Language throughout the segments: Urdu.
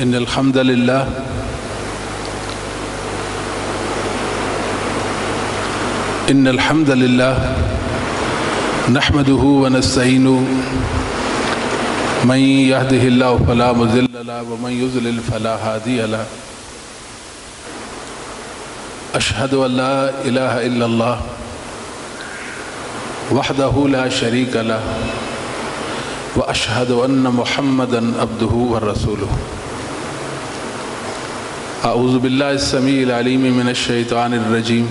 إن الحمد لله نحمده ونستعينه من يهده الله فلا مضل له ومن يضلل فلا هادي له أشهد أن لا إله إلا الله وحده لا شريك له وأشهد أن محمدا عبده ورسوله أعوذ بالله السميع العليم من الشيطان الرجيم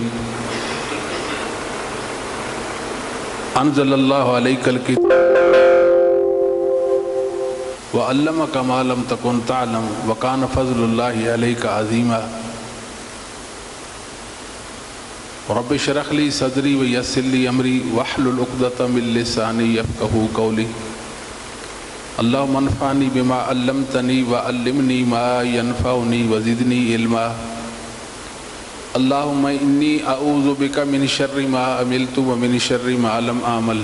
أنزل الله عليك الكتاب وعلمك ما لم تكن تعلم وكان فضل الله عليك عظيما رب اشرح لي صدري ويسر لي أمري واحلل عقدة من لساني يفقهوا قولي اللهم انفعني بما علمتني وعلمني ما ينفعني وزدني علما اللهم إني أعوذ بك من شر ما عملت ومن شر ما لم أعمل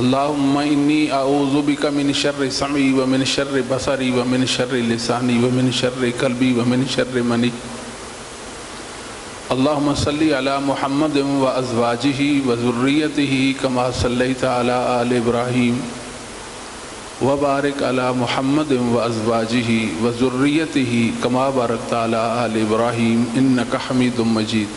اللهم إني أعوذ بك من شر سمعي ومن شر بصري ومن شر لساني ومن شر قلبي ومن شر مني اللهم صل على محمد وأزواجه وذريته كما صليت على آل إبراهيم وبارك على محمد وأزواجه وذريته كما باركت على آل إبراهيم إنك حميد مجيد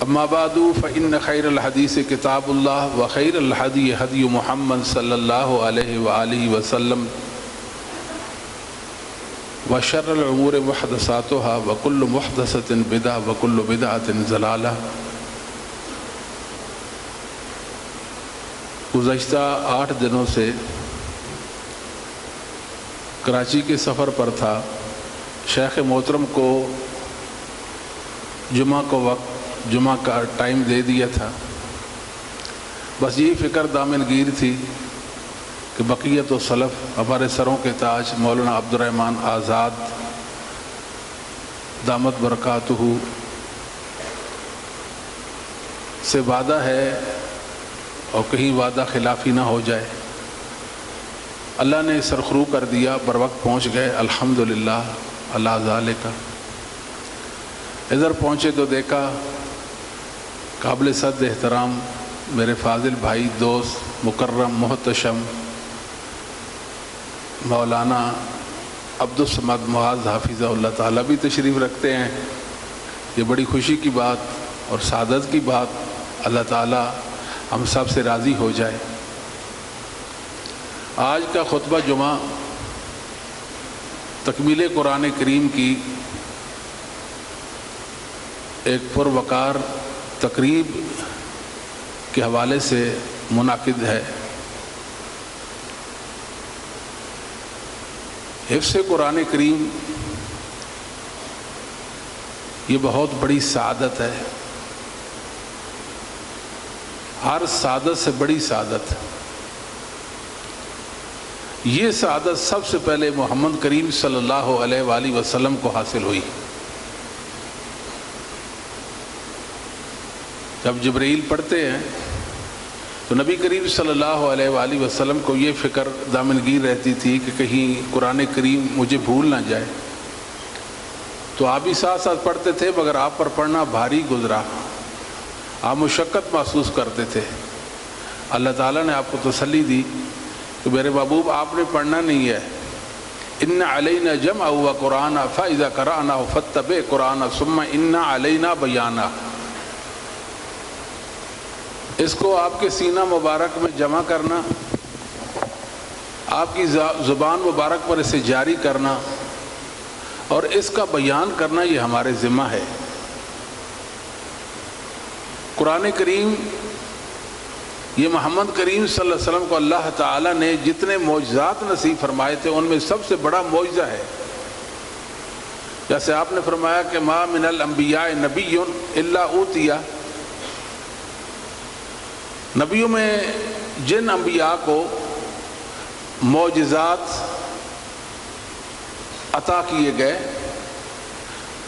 أما بعد فإن خير الحديث كتاب الله وخير الهدي هدي محمد صلى الله عليه وآله وسلم وشر الأمور محدثاتها وكل محدثة بدعة وكل بدعة ضلالة گزشتہ 8 دنوں سے کراچی کے سفر پر تھا. شیخ محترم کو جمعہ کا ٹائم دے دیا تھا. بس یہی فکر دامنگیر تھی کہ بقیت و سلف ہمارے سروں کے تاج مولانا عبدالرحمن آزاد دامت برکاتہ سے وعدہ ہے اور کہیں وعدہ خلافی نہ ہو جائے. اللہ نے سرخرو کر دیا، بر وقت پہنچ گئے الحمدللہ. اللہ ذالک. ادھر پہنچے تو دیکھا قابل صد احترام میرے فاضل بھائی دوست مکرم محتشم مولانا عبدالصمد معاذ حافظہ اللہ تعالیٰ بھی تشریف رکھتے ہیں. یہ بڑی خوشی کی بات اور سعادت کی بات. اللہ تعالیٰ ہم سب سے راضی ہو جائے. آج کا خطبہ جمعہ تکمیل قرآن کریم کی ایک پروقار تقریب کے حوالے سے منعقد ہے. حفظ قرآن کریم یہ بہت بڑی سعادت ہے. ہر سعادت سے بڑی سعادت. یہ سعادت سب سے پہلے محمد کریم صلی اللہ علیہ وآلہ وسلم کو حاصل ہوئی. جب جبرائیل پڑھتے ہیں تو نبی کریم صلی اللہ علیہ وآلہ وسلم کو یہ فکر دامنگیر رہتی تھی کہ کہیں قرآن کریم مجھے بھول نہ جائے. تو آپ بھی ساتھ ساتھ پڑھتے تھے مگر آپ پر پڑھنا بھاری گزرا. آپ مشقت محسوس کرتے تھے. اللہ تعالیٰ نے آپ کو تسلی دی کہ میرے محبوب آپ نے پڑھنا نہیں ہے. ان علینا جمع و قرآن فاذا قرأنا فاتبع قرآن ثم ان علینا بیانا. اس کو آپ کے سینہ مبارک میں جمع کرنا، آپ کی زبان مبارک پر اسے جاری کرنا اور اس کا بیان کرنا یہ ہمارے ذمہ ہے. قرآن کریم یہ محمد کریم صلی اللہ علیہ وسلم کو اللہ تعالیٰ نے جتنے معجزات نصیب فرمائے تھے ان میں سب سے بڑا معجزہ ہے. جیسے آپ نے فرمایا کہ ما من الانبیاء نبی الا اوتی. نبیوں میں جن انبیاء کو معجزات عطا کیے گئے،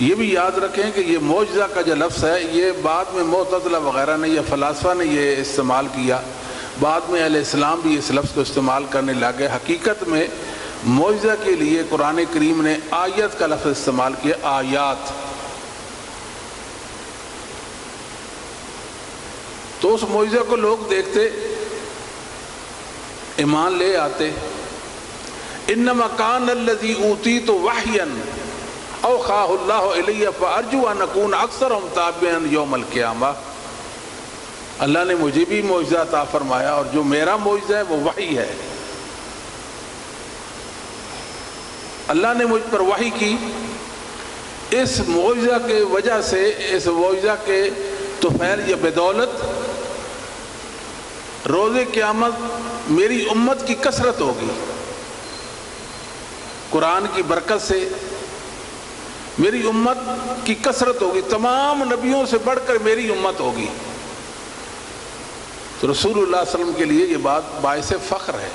یہ بھی یاد رکھیں کہ یہ معجزہ کا جو لفظ ہے یہ بعد میں معتزلہ وغیرہ نے یا فلاسفہ نے یہ استعمال کیا. بعد میں اہل اسلام بھی اس لفظ کو استعمال کرنے لگے. حقیقت میں معجزہ کے لیے قرآن کریم نے آیت کا لفظ استعمال کیا، آیات۔ تو اس معجزہ کو لوگ دیکھتے، ایمان لے آتے۔ انما کان الذی اوتیت وحیا اوحاہ اللہ الی فارجو ان اکون اکثرہم تابعا یوم القیامہ۔ اللہ نے مجھے بھی معجزہ عطا فرمایا، اور جو میرا معجزہ ہے وہ وحی ہے۔ اللہ نے مجھ پر وحی کی، اس معجزہ کے وجہ سے، اس معجزہ کے طفیل یا بدولت روز قیامت میری امت کی کثرت ہوگی۔ قرآن کی برکت سے میری امت کی کثرت ہوگی، تمام نبیوں سے بڑھ کر میری امت ہوگی۔ تو رسول اللہ صلی اللہ علیہ وسلم کے لیے یہ بات باعث فخر ہے۔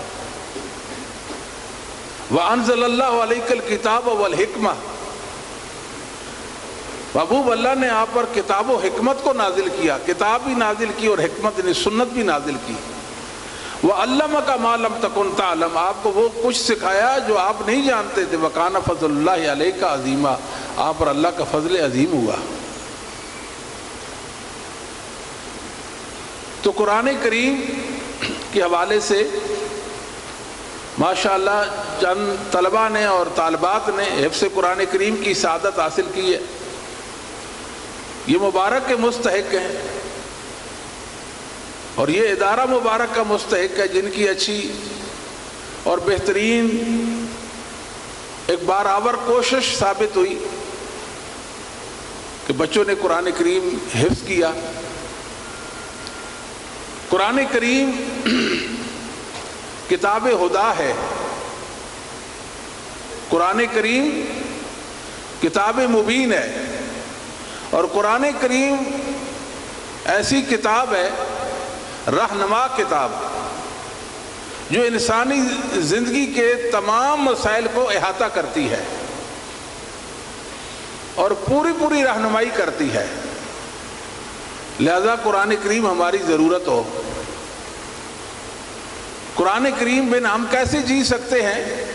وَأَنزَلَ اللَّهُ عَلَيْكَ الْكِتَابَ وَالْحِكْمَةَ، محبوب اللہ نے آپ پر کتاب و حکمت کو نازل کیا، کتاب بھی نازل کی اور حکمت یعنی سنت بھی نازل کی۔ وَعَلَّمَكَ مَا لَمْ تَكُنْ تَعْلَمْ، آپ کو وہ کچھ سکھایا جو آپ نہیں جانتے تھے۔ وَكَانَ فَضْلُ اللَّهِ عَلَيْكَ عَظِيمًا، آپ پر اللہ کا فضل عظیم ہوا۔ تو قرآن کریم کے حوالے سے ماشاءاللہ چند طلباء نے اور طالبات نے حفظ قرآن کریم کی سعادت حاصل کی ہے۔ یہ مبارک کے مستحق ہیں، اور یہ ادارہ مبارک کا مستحق ہے، جن کی اچھی اور بہترین ایک بارآور کوشش ثابت ہوئی کہ بچوں نے قرآن کریم حفظ کیا۔ قرآن کریم کتاب ہدا ہے، قرآن کریم کتاب مبین ہے، اور قرآن کریم ایسی کتاب ہے، رہنما کتاب، جو انسانی زندگی کے تمام مسائل کو احاطہ کرتی ہے اور پوری رہنمائی کرتی ہے۔ لہذا قرآن کریم ہماری ضرورت ہو۔ قرآن کریم بن ہم کیسے جی سکتے ہیں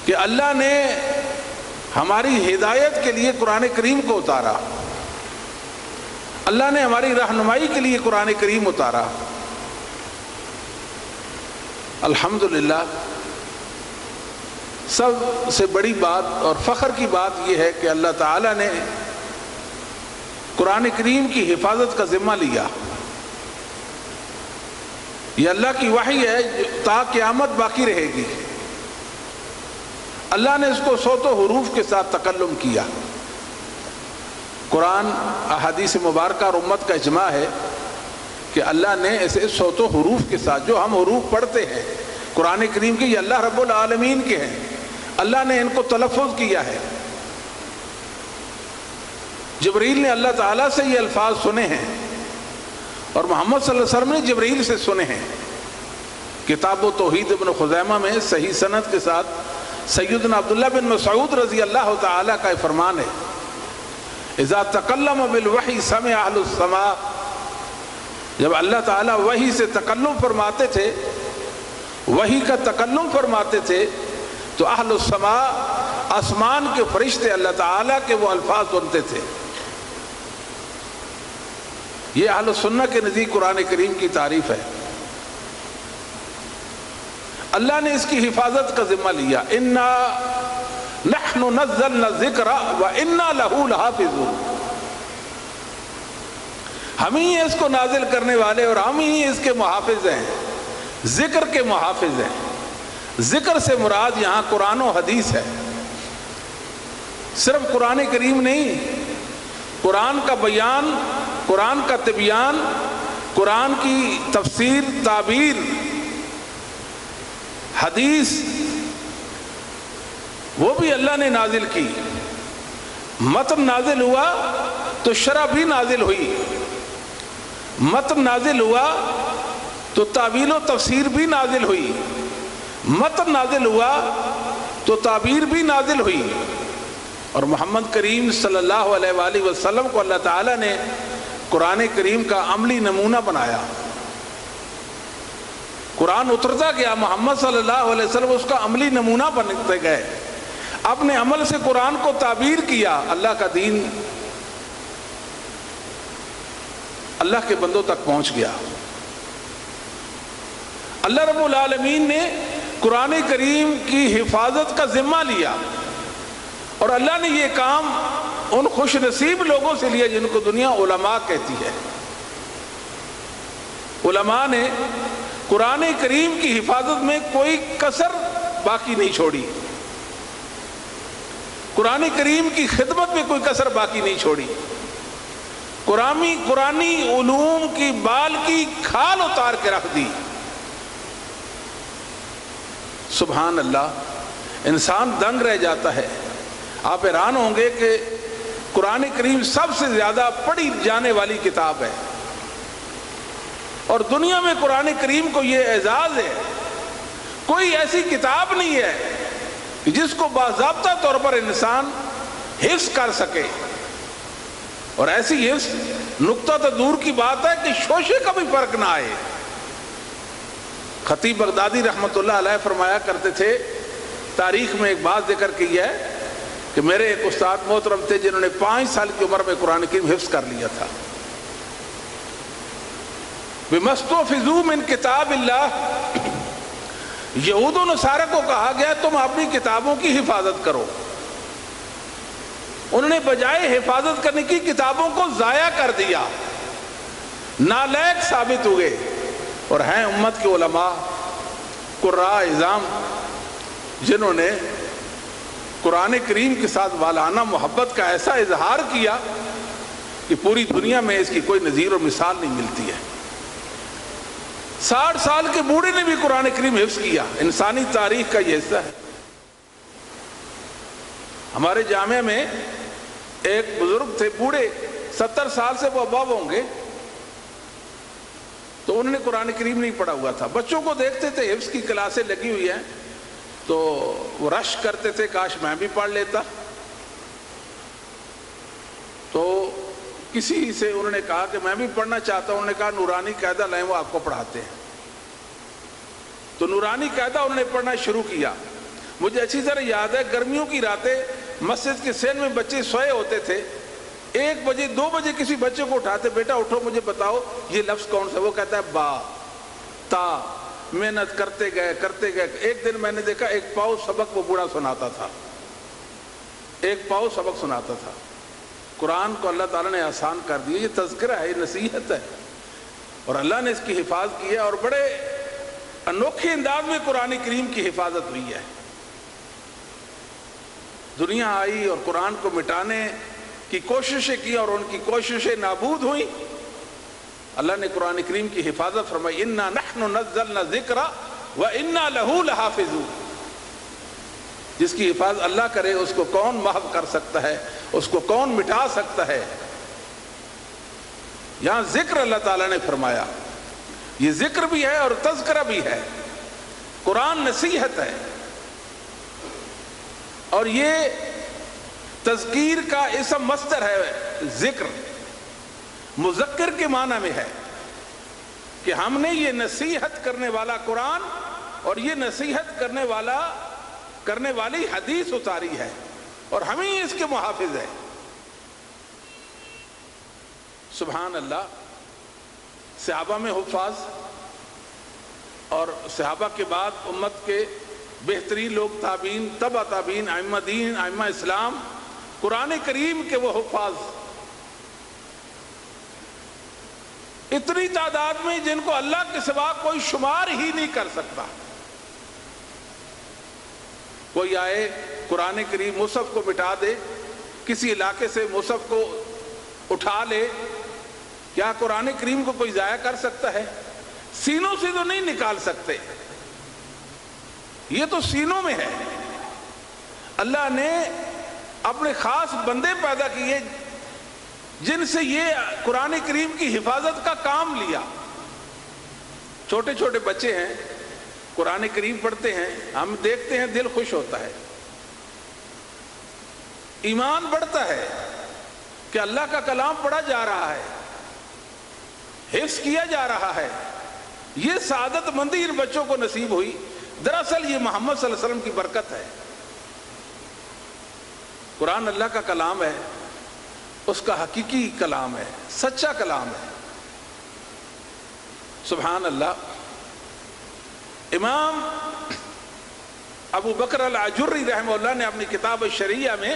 کہ اللہ نے ہماری ہدایت کے لیے قرآن کریم کو اتارا، اللہ نے ہماری رہنمائی کے لیے قرآن کریم اتارا۔ الحمدللہ، سب سے بڑی بات اور فخر کی بات یہ ہے کہ اللہ تعالیٰ نے قرآن کریم کی حفاظت کا ذمہ لیا۔ یہ اللہ کی وحی ہے جو تا قیامت باقی رہے گی۔ اللہ نے اس کو صوت و حروف کے ساتھ تکلم کیا۔ قرآن، احادیث مبارکہ اور امت کا اجماع ہے کہ اللہ نے ایسے صوت و حروف کے ساتھ، جو ہم حروف پڑھتے ہیں قرآن کریم کے، یہ اللہ رب العالمین کے ہیں، اللہ نے ان کو تلفظ کیا ہے۔ جبریل نے اللہ تعالیٰ سے یہ الفاظ سنے ہیں، اور محمد صلی اللہ علیہ وسلم نے جبریل سے سنے ہیں۔ کتاب و توحید ابن خزیمہ میں صحیح سند کے ساتھ سیدنا عبداللہ بن مسعود رضی اللہ تعالیٰ کا فرمان ہے، اذا تکلم بالوحی سمع اہل السماء، جب اللہ تعالیٰ وحی سے تکلم فرماتے تھے، وحی کا تکلم فرماتے تھے، تو اہل السماء، آسمان کے فرشتے اللہ تعالیٰ کے وہ الفاظ سنتے تھے۔ یہ اہل سنہ کے نزدیک قرآن کریم کی تعریف ہے۔ اللہ نے اس کی حفاظت کا ذمہ لیا۔ انا نحن نزلنا الذکر وانا لہ لحافظون، ہم ہی اس کو نازل کرنے والے اور ہم ہی اس کے محافظ ہیں، ذکر کے محافظ ہیں۔ ذکر سے مراد یہاں قرآن و حدیث ہے، صرف قرآن کریم نہیں، قرآن کا بیان، قرآن کا تبیان، قرآن کی تفسیر، تعبیر، حدیث، وہ بھی اللہ نے نازل کی۔ متن نازل ہوا تو شرح بھی نازل ہوئی، متن نازل ہوا تو تعویل و تفسیر بھی نازل ہوئی، متن نازل ہوا تو تعبیر بھی نازل ہوئی۔ اور محمد کریم صلی اللہ علیہ وآلہ وسلم کو اللہ تعالیٰ نے قرآن کریم کا عملی نمونہ بنایا۔ قرآن اترتا گیا، محمد صلی اللہ علیہ وسلم اس کا عملی نمونہ بنتے گئے، اپنے عمل سے قرآن کو تعبیر کیا، اللہ کا دین اللہ کے بندوں تک پہنچ گیا۔ اللہ رب العالمین نے قرآن کریم کی حفاظت کا ذمہ لیا، اور اللہ نے یہ کام ان خوش نصیب لوگوں سے لیا جن کو دنیا علماء کہتی ہے۔ علماء نے قرآن کریم کی حفاظت میں کوئی کسر باقی نہیں چھوڑی، قرآن کریم کی خدمت میں کوئی کسر باقی نہیں چھوڑی، قرآنی علوم کی بال کی کھال اتار کے رکھ دی۔ سبحان اللہ، انسان دنگ رہ جاتا ہے۔ آپ حیران ہوں گے کہ قرآن کریم سب سے زیادہ پڑھی جانے والی کتاب ہے، اور دنیا میں قرآن کریم کو یہ اعزاز ہے، کوئی ایسی کتاب نہیں ہے جس کو باضابطہ طور پر انسان حفظ کر سکے، اور ایسی حفظ نقطہ تو دور کی بات ہے کہ شوشے کا بھی فرق نہ آئے۔ خطیب بغدادی رحمۃ اللہ علیہ فرمایا کرتے تھے، تاریخ میں ایک بات ذکر کی ہے کہ میرے ایک استاد محترم تھے جنہوں نے 5 سال کی عمر میں قرآن کریم حفظ کر لیا تھا۔ بِمَسْتُحْفِظُوا مِنْ کتاب اللہ، یہود و نصارہ کو کہا گیا تم اپنی کتابوں کی حفاظت کرو، انہوں نے بجائے حفاظت کرنے کی کتابوں کو ضائع کر دیا، نالائق ثابت ہوئے۔ اور ہیں امت کے علماء قراء اعظام جنہوں نے قرآن کریم کے ساتھ والانہ محبت کا ایسا اظہار کیا کہ پوری دنیا میں اس کی کوئی نظیر اور مثال نہیں ملتی ہے۔ 60 سال کے بوڑھے نے بھی قرآن کریم حفظ کیا، انسانی تاریخ کا یہ حصہ ہے۔ ہمارے جامعہ میں ایک بزرگ تھے، بوڑھے، 70 سال سے وہ ابو ہوں گے، تو انہوں نے قرآن کریم نہیں پڑھا ہوا تھا۔ بچوں کو دیکھتے تھے حفظ کی کلاسیں لگی ہوئی ہیں تو وہ رش کرتے تھے کاش میں بھی پڑھ لیتا۔ تو کسی سے انہوں نے کہا کہ میں بھی پڑھنا چاہتا ہوں، انہوں نے کہا نورانی قاعدہ لائیں، وہ آپ کو پڑھاتے ہیں۔ تو نورانی قاعدہ انہوں نے پڑھنا شروع کیا۔ مجھے اچھی طرح یاد ہے گرمیوں کی راتیں مسجد کے سین میں بچے سوئے ہوتے تھے، 1 بجے 2 بجے کسی بچے کو اٹھاتے، بیٹا اٹھو مجھے بتاؤ یہ لفظ کون سا؟ وہ کہتا ہے با تا۔ محنت کرتے گئے۔ ایک دن میں نے دیکھا ایک پاؤ سبق وہ بوڑھا سناتا تھا، ایک پاؤ سبق سناتا تھا۔ قرآن کو اللہ تعالیٰ نے آسان کر دیا، یہ تذکرہ ہے، یہ نصیحت ہے، اور اللہ نے اس کی حفاظت کی ہے، اور بڑے انوکھے انداز میں قرآن کریم کی حفاظت ہوئی ہے۔ دنیا آئی اور قرآن کو مٹانے کی کوششیں کی اور ان کی کوششیں نابود ہوئیں، اللہ نے قرآن کریم کی حفاظت فرمائی، اِنَّا نَحْنُ نَزَّلْنَا الذِّكْرَ وَإِنَّا لَهُ لَحَافِظُونَ۔ جس کی حفاظت اللہ کرے اس کو کون محو کر سکتا ہے، اس کو کون مٹا سکتا ہے؟ یہاں ذکر اللہ تعالیٰ نے فرمایا، یہ ذکر بھی ہے اور تذکرہ بھی ہے، قرآن نصیحت ہے، اور یہ تذکیر کا اسم مصدر ہے، ذکر مذکر کے معنی میں ہے کہ ہم نے یہ نصیحت کرنے والا قرآن اور یہ نصیحت کرنے والی حدیث اتاری ہے، اور ہمیں اس کے محافظ ہے۔ سبحان اللہ۔ صحابہ میں حفاظ، اور صحابہ کے بعد امت کے بہترین لوگ تابعین، تبع تابعین، ائمہ دین، ائمہ اسلام، قرآن کریم کے وہ حفاظ اتنی تعداد میں جن کو اللہ کے سوا کوئی شمار ہی نہیں کر سکتا۔ کوئی آئے قرآن کریم مصحف کو مٹا دے، کسی علاقے سے مصحف کو اٹھا لے، کیا قرآن کریم کو کوئی ضائع کر سکتا ہے؟ سینوں سے تو نہیں نکال سکتے، یہ تو سینوں میں ہے۔ اللہ نے اپنے خاص بندے پیدا کیے جن سے یہ قرآن کریم کی حفاظت کا کام لیا۔ چھوٹے چھوٹے بچے ہیں، قرآن کریم پڑھتے ہیں، ہم دیکھتے ہیں دل خوش ہوتا ہے، ایمان بڑھتا ہے کہ اللہ کا کلام پڑھا جا رہا ہے، حفظ کیا جا رہا ہے، یہ سعادت مندی ان بچوں کو نصیب ہوئی۔ دراصل یہ محمد صلی اللہ علیہ وسلم کی برکت ہے۔ قرآن اللہ کا کلام ہے، اس کا حقیقی کلام ہے، سچا کلام ہے۔ سبحان اللہ۔ امام ابو بکر العجری رحمہ اللہ نے اپنی کتاب الشریعہ میں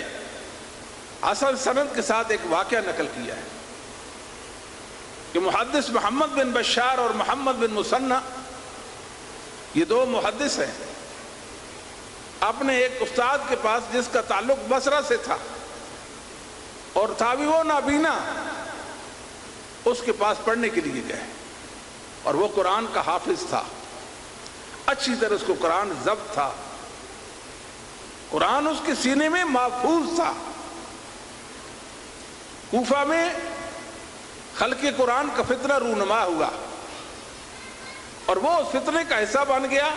حسن سند کے ساتھ ایک واقعہ نقل کیا ہے کہ محدث محمد بن بشار اور محمد بن مثنى، یہ دو محدث ہیں، اپنے ایک استاد کے پاس جس کا تعلق بصرہ سے تھا اور تھا بھی وہ نابینا، اس کے پاس پڑھنے کے لیے گئے، اور وہ قرآن کا حافظ تھا، اچھی طرح اس کو قرآن ضبط تھا، قرآن اس کے سینے میں محفوظ تھا۔ کوفہ میں خلق قرآن کا فتنہ رونما ہوا اور وہ اس فتنے کا حصہ بن گیا،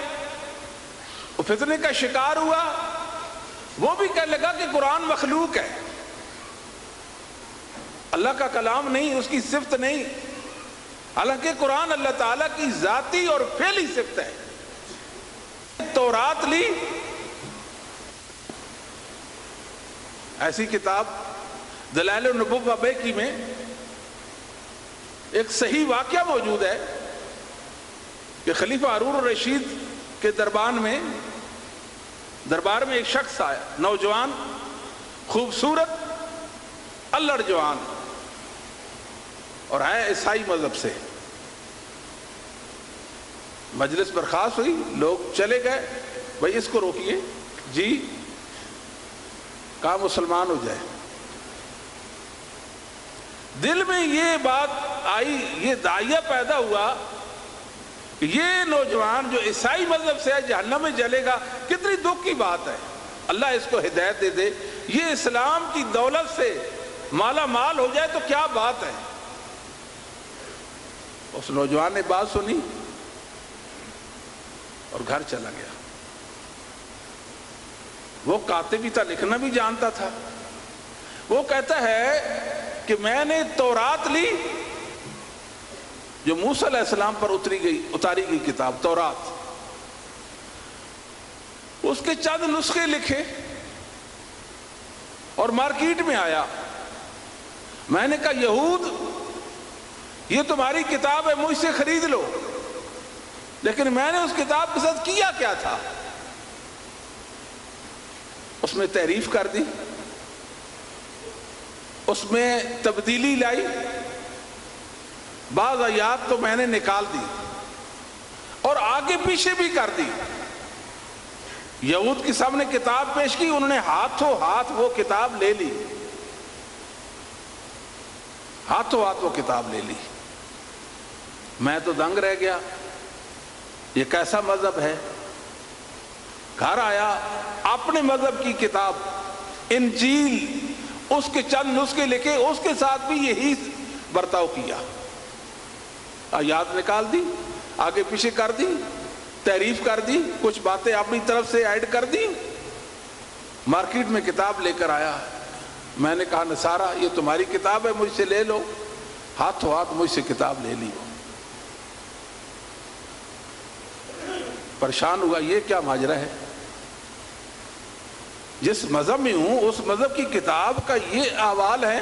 وہ فتنے کا شکار ہوا، وہ بھی کہنے لگا کہ قرآن مخلوق ہے، اللہ کا کلام نہیں، اس کی صفت نہیں، حالانکہ قرآن اللہ تعالیٰ کی ذاتی اور فعلی صفت ہے۔ تورات لی، ایسی کتاب دلائل النبوہ بیکی میں ایک صحیح واقعہ موجود ہے کہ خلیفہ ہارون الرشید کے دربار میں ایک شخص آیا، نوجوان، خوبصورت، الڑ جوان، اور ہے عیسائی مذہب سے۔ مجلس برخاست ہوئی، لوگ چلے گئے، بھائی اس کو روکیے، جی، کہا مسلمان ہو جائے۔ دل میں یہ بات آئی، یہ داعیہ پیدا ہوا کہ یہ نوجوان جو عیسائی مذہب سے ہے جہنم میں جلے گا، کتنی دکھ کی بات ہے، اللہ اس کو ہدایت دے دے، یہ اسلام کی دولت سے مالا مال ہو جائے تو کیا بات ہے۔ اس نوجوان نے بات سنی اور گھر چلا گیا۔ وہ کاتب بھی تھا، لکھنا بھی جانتا تھا۔ وہ کہتا ہے کہ میں نے تورات لی، جو موسیٰ علیہ السلام پر اتاری گئی کتاب تورات، اس کے چند نسخے لکھے اور مارکیٹ میں آیا۔ میں نے کہا یہود، یہ تمہاری کتاب ہے، مجھ سے خرید لو، لیکن میں نے اس کتاب کے ساتھ کیا کیا تھا؟ اس میں تحریف کر دی، اس میں تبدیلی لائی، بعض آیات تو میں نے نکال دی اور آگے پیچھے بھی کر دی۔ یہود کے سامنے کتاب پیش کی، انہوں نے ہاتھوں ہاتھ وہ کتاب لے لی، ہاتھوں ہاتھ وہ کتاب لے لی۔ میں تو دنگ رہ گیا، یہ کیسا مذہب ہے؟ گھر آیا، اپنے مذہب کی کتاب انجیل، اس کے چند نسخے لکھے، اس کے ساتھ بھی یہی برتاؤ کیا، آیات نکال دی، آگے پیچھے کر دی، تحریف کر دی، کچھ باتیں اپنی طرف سے ایڈ کر دی۔ مارکیٹ میں کتاب لے کر آیا، میں نے کہا نصارہ یہ تمہاری کتاب ہے، مجھ سے لے لو، ہاتھوں ہاتھ مجھ سے کتاب لے لی۔ پریشان ہوا، یہ کیا ماجرا ہے؟ جس مذہب میں ہوں اس مذہب کی کتاب کا یہ احوال ہے،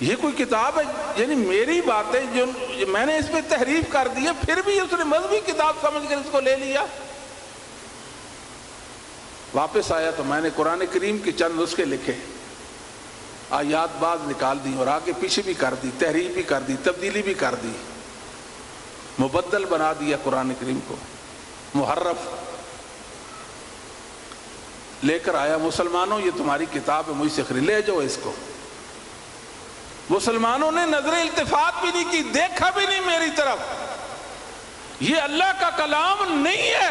یہ کوئی کتاب ہے؟ یعنی میری باتیں جو میں نے اس میں تحریف کر دی ہے، پھر بھی اس نے مذہبی کتاب سمجھ کر اس کو لے لیا۔ واپس آیا تو میں نے قرآن کریم کے چند نسخے لکھے، آیات بعض نکال دی اور آگے پیچھے بھی کر دی، تحریف بھی کر دی، تبدیلی بھی کر دی، مبدل بنا دیا قرآن کریم کو، محرف لے کر آیا۔ مسلمانوں یہ تمہاری کتاب ہے، مجھ سے خرید لے جاؤ اس کو۔ مسلمانوں نے نظر التفات بھی نہیں کی، دیکھا بھی نہیں میری طرف، یہ اللہ کا کلام نہیں ہے۔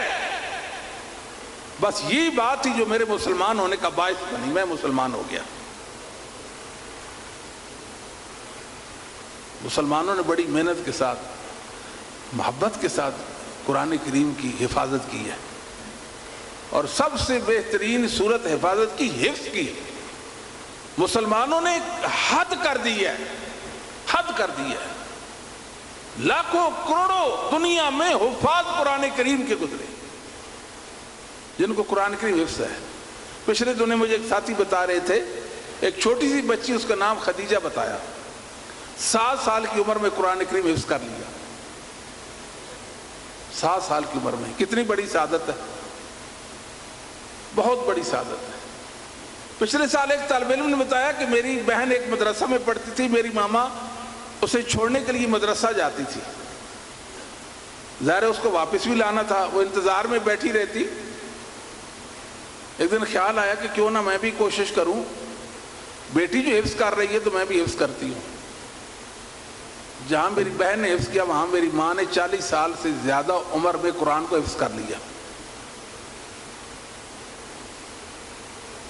بس یہی بات تھی جو میرے مسلمان ہونے کا باعث بنی، میں مسلمان ہو گیا۔ مسلمانوں نے بڑی محنت کے ساتھ، محبت کے ساتھ قرآن کریم کی حفاظت کی ہے، اور سب سے بہترین صورت حفاظت کی حفظ کی ہے۔ مسلمانوں نے حد کر دی ہے، حد کر دی ہے۔ لاکھوں کروڑوں دنیا میں حفاظ قرآن کریم کے گزرے جن کو قرآن کریم حفظ ہے۔ پچھلے دنوں مجھے ایک ساتھی بتا رہے تھے، ایک چھوٹی سی بچی، اس کا نام خدیجہ بتایا، 7 سال کی عمر میں قرآن کریم حفظ کر لیا۔ 7 سال کی عمر میں، کتنی بڑی سعادت ہے، بہت بڑی سعادت ہے۔ پچھلے سال ایک طالب علم نے بتایا کہ میری بہن ایک مدرسہ میں پڑھتی تھی، میری ماما اسے چھوڑنے کے لیے مدرسہ جاتی تھی، ظاہر ہے اس کو واپس بھی لانا تھا، وہ انتظار میں بیٹھی رہتی۔ ایک دن خیال آیا کہ کیوں نہ میں بھی کوشش کروں، بیٹی جو حفظ کر رہی ہے تو میں بھی حفظ کرتی ہوں۔ جہاں میری بہن نے حفظ کیا وہاں میری ماں نے 40 سال سے زیادہ عمر میں قرآن کو حفظ کر لیا۔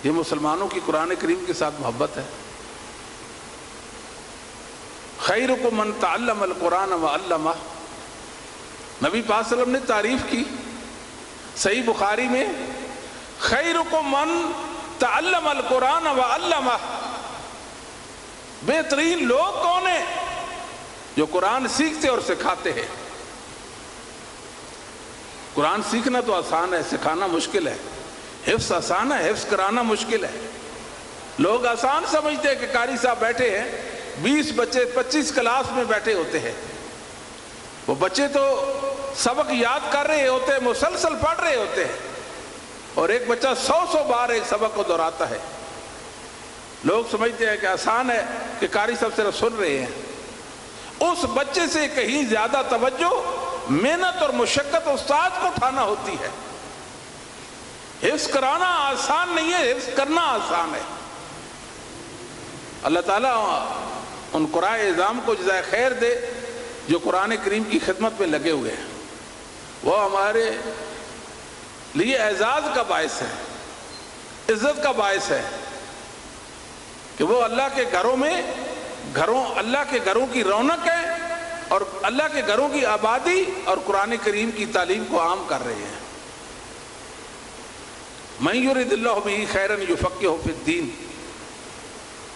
یہ مسلمانوں کی قرآن کریم کے ساتھ محبت ہے۔ خیرکم من تعلم القرآن وعلمہ، نبی پاک صلی اللہ علیہ وسلم نے تعریف کی صحیح بخاری میں، خیرکم من تعلم القرآن وعلمہ، بہترین لوگ کون ہیں؟ جو قرآن سیکھتے اور سکھاتے ہیں۔ قرآن سیکھنا تو آسان ہے، سکھانا مشکل ہے۔ حفظ آسان ہے، حفظ کرانا مشکل ہے۔ لوگ آسان سمجھتے ہیں کہ قاری صاحب بیٹھے ہیں، 20 بچے 25 کلاس میں بیٹھے ہوتے ہیں، وہ بچے تو سبق یاد کر رہے ہوتے ہیں، مسلسل پڑھ رہے ہوتے ہیں، اور ایک بچہ 100 بار ایک سبق کو دہراتا ہے۔ لوگ سمجھتے ہیں کہ آسان ہے کہ قاری صاحب صرف سن رہے ہیں۔ اس بچے سے کہیں زیادہ توجہ، محنت اور مشقت استاد کو اٹھانا ہوتی ہے۔ حفظ کرانا آسان نہیں ہے، حفظ کرنا آسان ہے۔ اللہ تعالیٰ ان قرائے اعظام کو جزائے خیر دے جو قرآن کریم کی خدمت میں لگے ہوئے ہیں۔ وہ ہمارے لیے اعزاز کا باعث ہے، عزت کا باعث ہے کہ وہ اللہ کے گھروں میں اللہ کے گھروں کی رونق ہے، اور اللہ کے گھروں کی آبادی اور قرآن کریم کی تعلیم کو عام کر رہے ہیں۔ من یرد اللہ بہ خیرا یفقہہ فی الدین،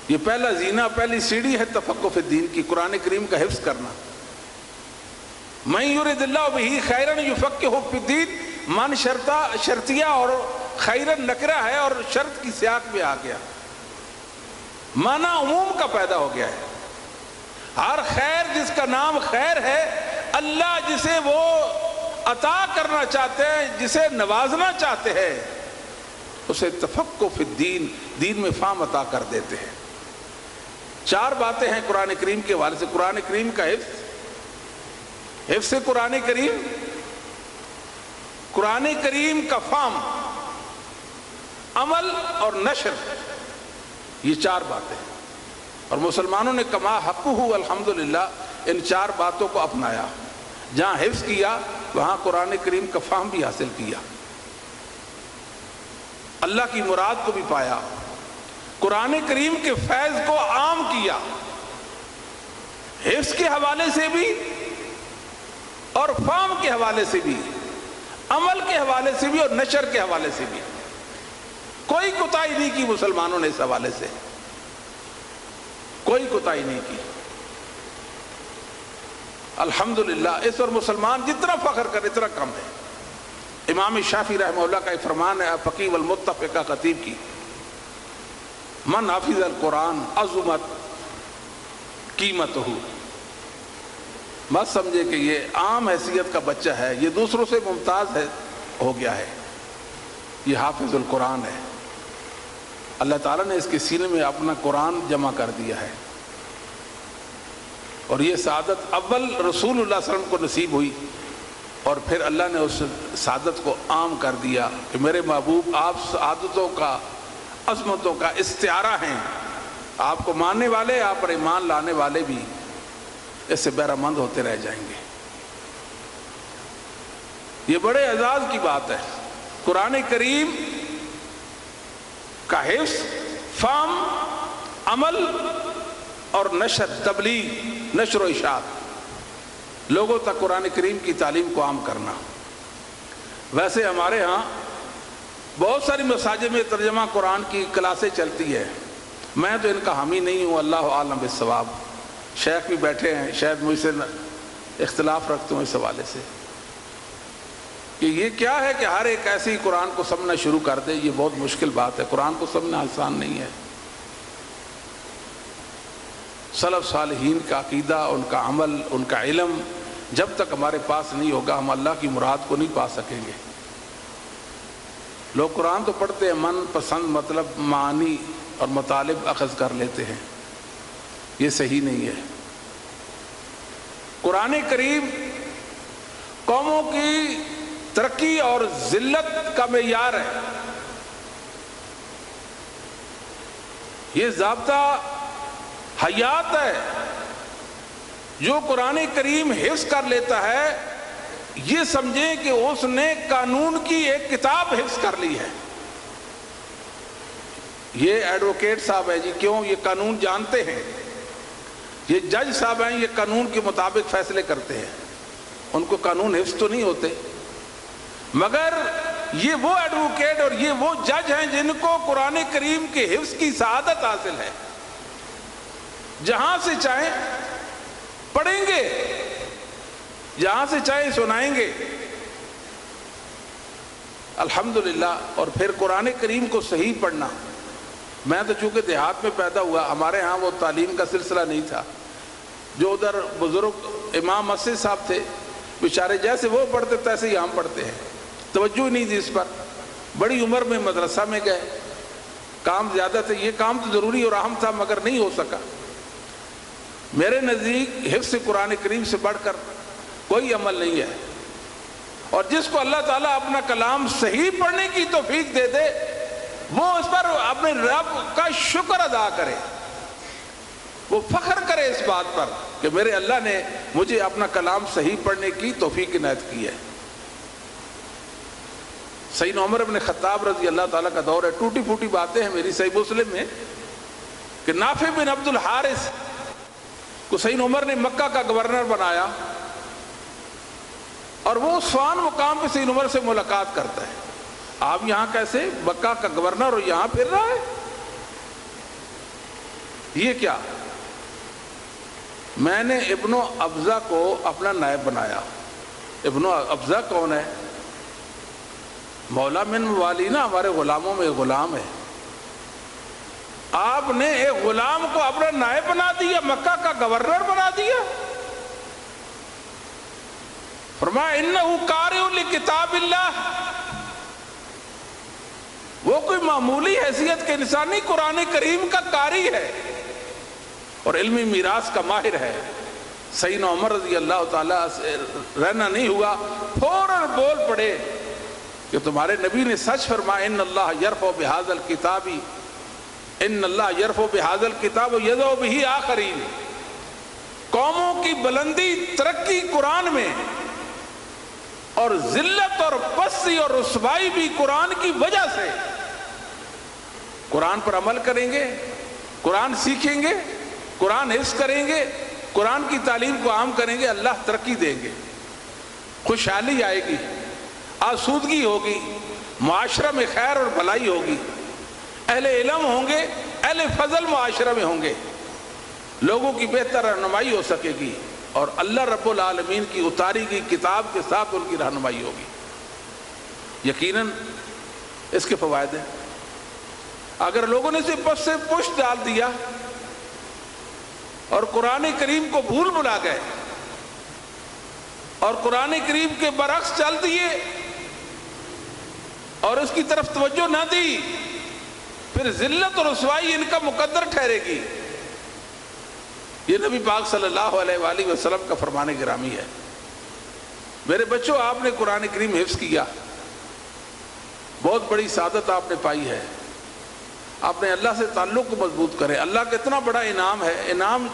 یہ پہلا زینہ، پہلی سیڑھی ہے تفقہ فی الدین کی، قرآن کریم کا حفظ کرنا۔ من یرد اللہ بہ خیرا یفقہہ فی الدین، من شرطیہ اور خیرن نکرہ ہے اور شرط کی سیاق میں آ گیا، معنی عموم کا پیدا ہو گیا ہے۔ ہر خیر جس کا نام خیر ہے، اللہ جسے وہ عطا کرنا چاہتے ہیں، جسے نوازنا چاہتے ہیں، اسے تفقہ فی الدین، دین میں فہم عطا کر دیتے ہیں۔ 4 باتیں ہیں قرآن کریم کے حوالے سے۔ قرآن کریم کا حفظ قرآن کریم، قرآن کریم کا فہم، عمل اور نشر، یہ 4 باتیں، اور مسلمانوں نے کما حقہ الحمدللہ ان 4 باتوں کو اپنایا۔ جہاں حفظ کیا وہاں قرآن کریم کا فہم بھی حاصل کیا، اللہ کی مراد کو بھی پایا، قرآن کریم کے فیض کو عام کیا، حفظ کے حوالے سے بھی اور فہم کے حوالے سے بھی، عمل کے حوالے سے بھی اور نشر کے حوالے سے بھی۔ کوئی کوتاہی نہیں کی مسلمانوں نے اس حوالے سے، کوئی کوتاہی نہیں کی۔ الحمدللہ اس پر مسلمان جتنا فخر کرے اتنا کم ہے۔ امام شافعی رحمہ اللہ کا ایک فرمان ہے، فقیہ والمتفق کا خطیب کی، من حافظ القرآن عظمت قیمتہ، مت سمجھے کہ یہ عام حیثیت کا بچہ ہے، یہ دوسروں سے ممتاز ہو گیا ہے، یہ حافظ القرآن ہے۔ اللہ تعالیٰ نے اس کے سینے میں اپنا قرآن جمع کر دیا ہے، اور یہ سعادت اول رسول اللہ صلی اللہ علیہ وسلم کو نصیب ہوئی، اور پھر اللہ نے اس سعادت کو عام کر دیا کہ میرے محبوب آپ سعادتوں کا، عظمتوں کا استعارہ ہیں، آپ کو ماننے والے، آپ پر ایمان لانے والے بھی اس سے بہرہ مند ہوتے رہ جائیں گے۔ یہ بڑے اعزاز کی بات ہے۔ قرآن کریم کا حفظ، فہم، عمل اور نشر، تبلیغ، نشر و اشاعت، لوگوں تک قرآن کریم کی تعلیم کو عام کرنا۔ ویسے ہمارے ہاں بہت ساری مساجد میں ترجمہ قرآن کی کلاسیں چلتی ہے، میں تو ان کا حامی نہیں ہوں، اللہ عالم بالصواب۔ شیخ بھی بیٹھے ہیں، شاید مجھ سے اختلاف رکھتے ہوں اس حوالے سے کہ یہ کیا ہے کہ ہر ایک ایسے ہی قرآن کو سمجھنا شروع کر دے. یہ بہت مشکل بات ہے، قرآن کو سمجھنا آسان نہیں ہے. سلف صالحین کا عقیدہ، ان کا عمل، ان کا علم جب تک ہمارے پاس نہیں ہوگا ہم اللہ کی مراد کو نہیں پا سکیں گے. لوگ قرآن تو پڑھتے ہیں، من پسند مطلب معانی اور مطالب اخذ کر لیتے ہیں، یہ صحیح نہیں ہے. قرآن کریم قوموں کی ترقی اور ذلت کا معیار ہے. یہ ضابطہ حیات ہے. جو قرآن کریم حفظ کر لیتا ہے یہ سمجھیں کہ اس نے قانون کی ایک کتاب حفظ کر لی ہے. یہ ایڈوکیٹ صاحب ہے جی، کیوں؟ یہ قانون جانتے ہیں. یہ جج صاحب ہیں، یہ قانون کے مطابق فیصلے کرتے ہیں. ان کو قانون حفظ تو نہیں ہوتے، مگر یہ وہ ایڈوکیٹ اور یہ وہ جج ہیں جن کو قرآن کریم کے حفظ کی سعادت حاصل ہے. جہاں سے چاہیں پڑھیں گے، جہاں سے چاہیں سنائیں گے الحمدللہ. اور پھر قرآن کریم کو صحیح پڑھنا. میں تو چونکہ دیہات میں پیدا ہوا، ہمارے ہاں وہ تعلیم کا سلسلہ نہیں تھا. جو ادھر بزرگ امام مسجد صاحب تھے بیچارے، جیسے وہ پڑھتے تیسے ہی ہم پڑھتے ہیں. توجہ نہیں دی اس پر. بڑی عمر میں مدرسہ میں گئے، کام زیادہ تھے. یہ کام تو ضروری اور اہم تھا مگر نہیں ہو سکا. میرے نزدیک حفظ قرآن کریم سے بڑھ کر کوئی عمل نہیں ہے. اور جس کو اللہ تعالیٰ اپنا کلام صحیح پڑھنے کی توفیق دے دے وہ اس پر اپنے رب کا شکر ادا کرے، وہ فخر کرے اس بات پر کہ میرے اللہ نے مجھے اپنا کلام صحیح پڑھنے کی توفیق عنایت کی ہے. سیدنا عمر بن خطاب رضی اللہ تعالیٰ کا دور ہے. ٹوٹی پھوٹی باتیں ہیں میری صحیح مسلم میں کہ نافع بن عبد الحارث کو سیدنا عمر نے مکہ کا گورنر بنایا اور وہ عثمان مقام پہ سیدنا عمر سے ملاقات کرتا ہے. آپ یہاں کیسے مکہ کا گورنر اور یہاں پھر رہا ہے؟ یہ کیا؟ میں نے ابن ابزہ کو اپنا نائب بنایا. ابن ابزہ کون ہے؟ مولا من موالینا، ہمارے غلاموں میں غلام ہے. آپ نے ایک غلام کو اپنا نائب بنا دیا، مکہ کا گورنر بنا دیا. فرمایا انہو قارئ لکتاب اللہ. وہ کوئی معمولی حیثیت کے انسان نہیں، قرآن کریم کا قاری ہے اور علمی میراث کا ماہر ہے. سیدنا عمر رضی اللہ تعالیٰ سے رہنا نہیں ہوا، فوراً بول پڑے کہ تمہارے نبی نے سچ فرمایا ان اللہ یرفع بہذا الکتاب، ان اللہ یرفع بہذا الکتاب ویضع بہ آخرین. قوموں کی بلندی ترقی قرآن میں، اور ذلت اور پستی اور رسوائی بھی قرآن کی وجہ سے. قرآن پر عمل کریں گے، قرآن سیکھیں گے، قرآن حفظ کریں گے، قرآن کی تعلیم کو عام کریں گے، اللہ ترقی دیں گے، خوشحالی آئے گی، آسودگی ہوگی، معاشرہ میں خیر اور بھلائی ہوگی، اہل علم ہوں گے، اہل فضل معاشرہ میں ہوں گے، لوگوں کی بہتر رہنمائی ہو سکے گی اور اللہ رب العالمین کی اتاری گئی کتاب کے ساتھ ان کی رہنمائی ہوگی. یقیناً اس کے فوائد ہیں. اگر لوگوں نے صرف بس سے پشت ڈال دیا اور قرآن کریم کو بھول بھلا گئے اور قرآن کریم کے برعکس چل دیے اور اس کی طرف توجہ نہ دی، پھر ذلت اور رسوائی ان کا مقدر ٹھہرے گی. یہ نبی پاک صلی اللہ علیہ وآلہ وسلم کا فرمان گرامی ہے. میرے بچوں، آپ نے قرآن کریم حفظ کیا، بہت بڑی سعادت آپ نے پائی ہے. آپ نے اللہ سے تعلق کو مضبوط کرے. اللہ کا اتنا بڑا انعام ہے، انعام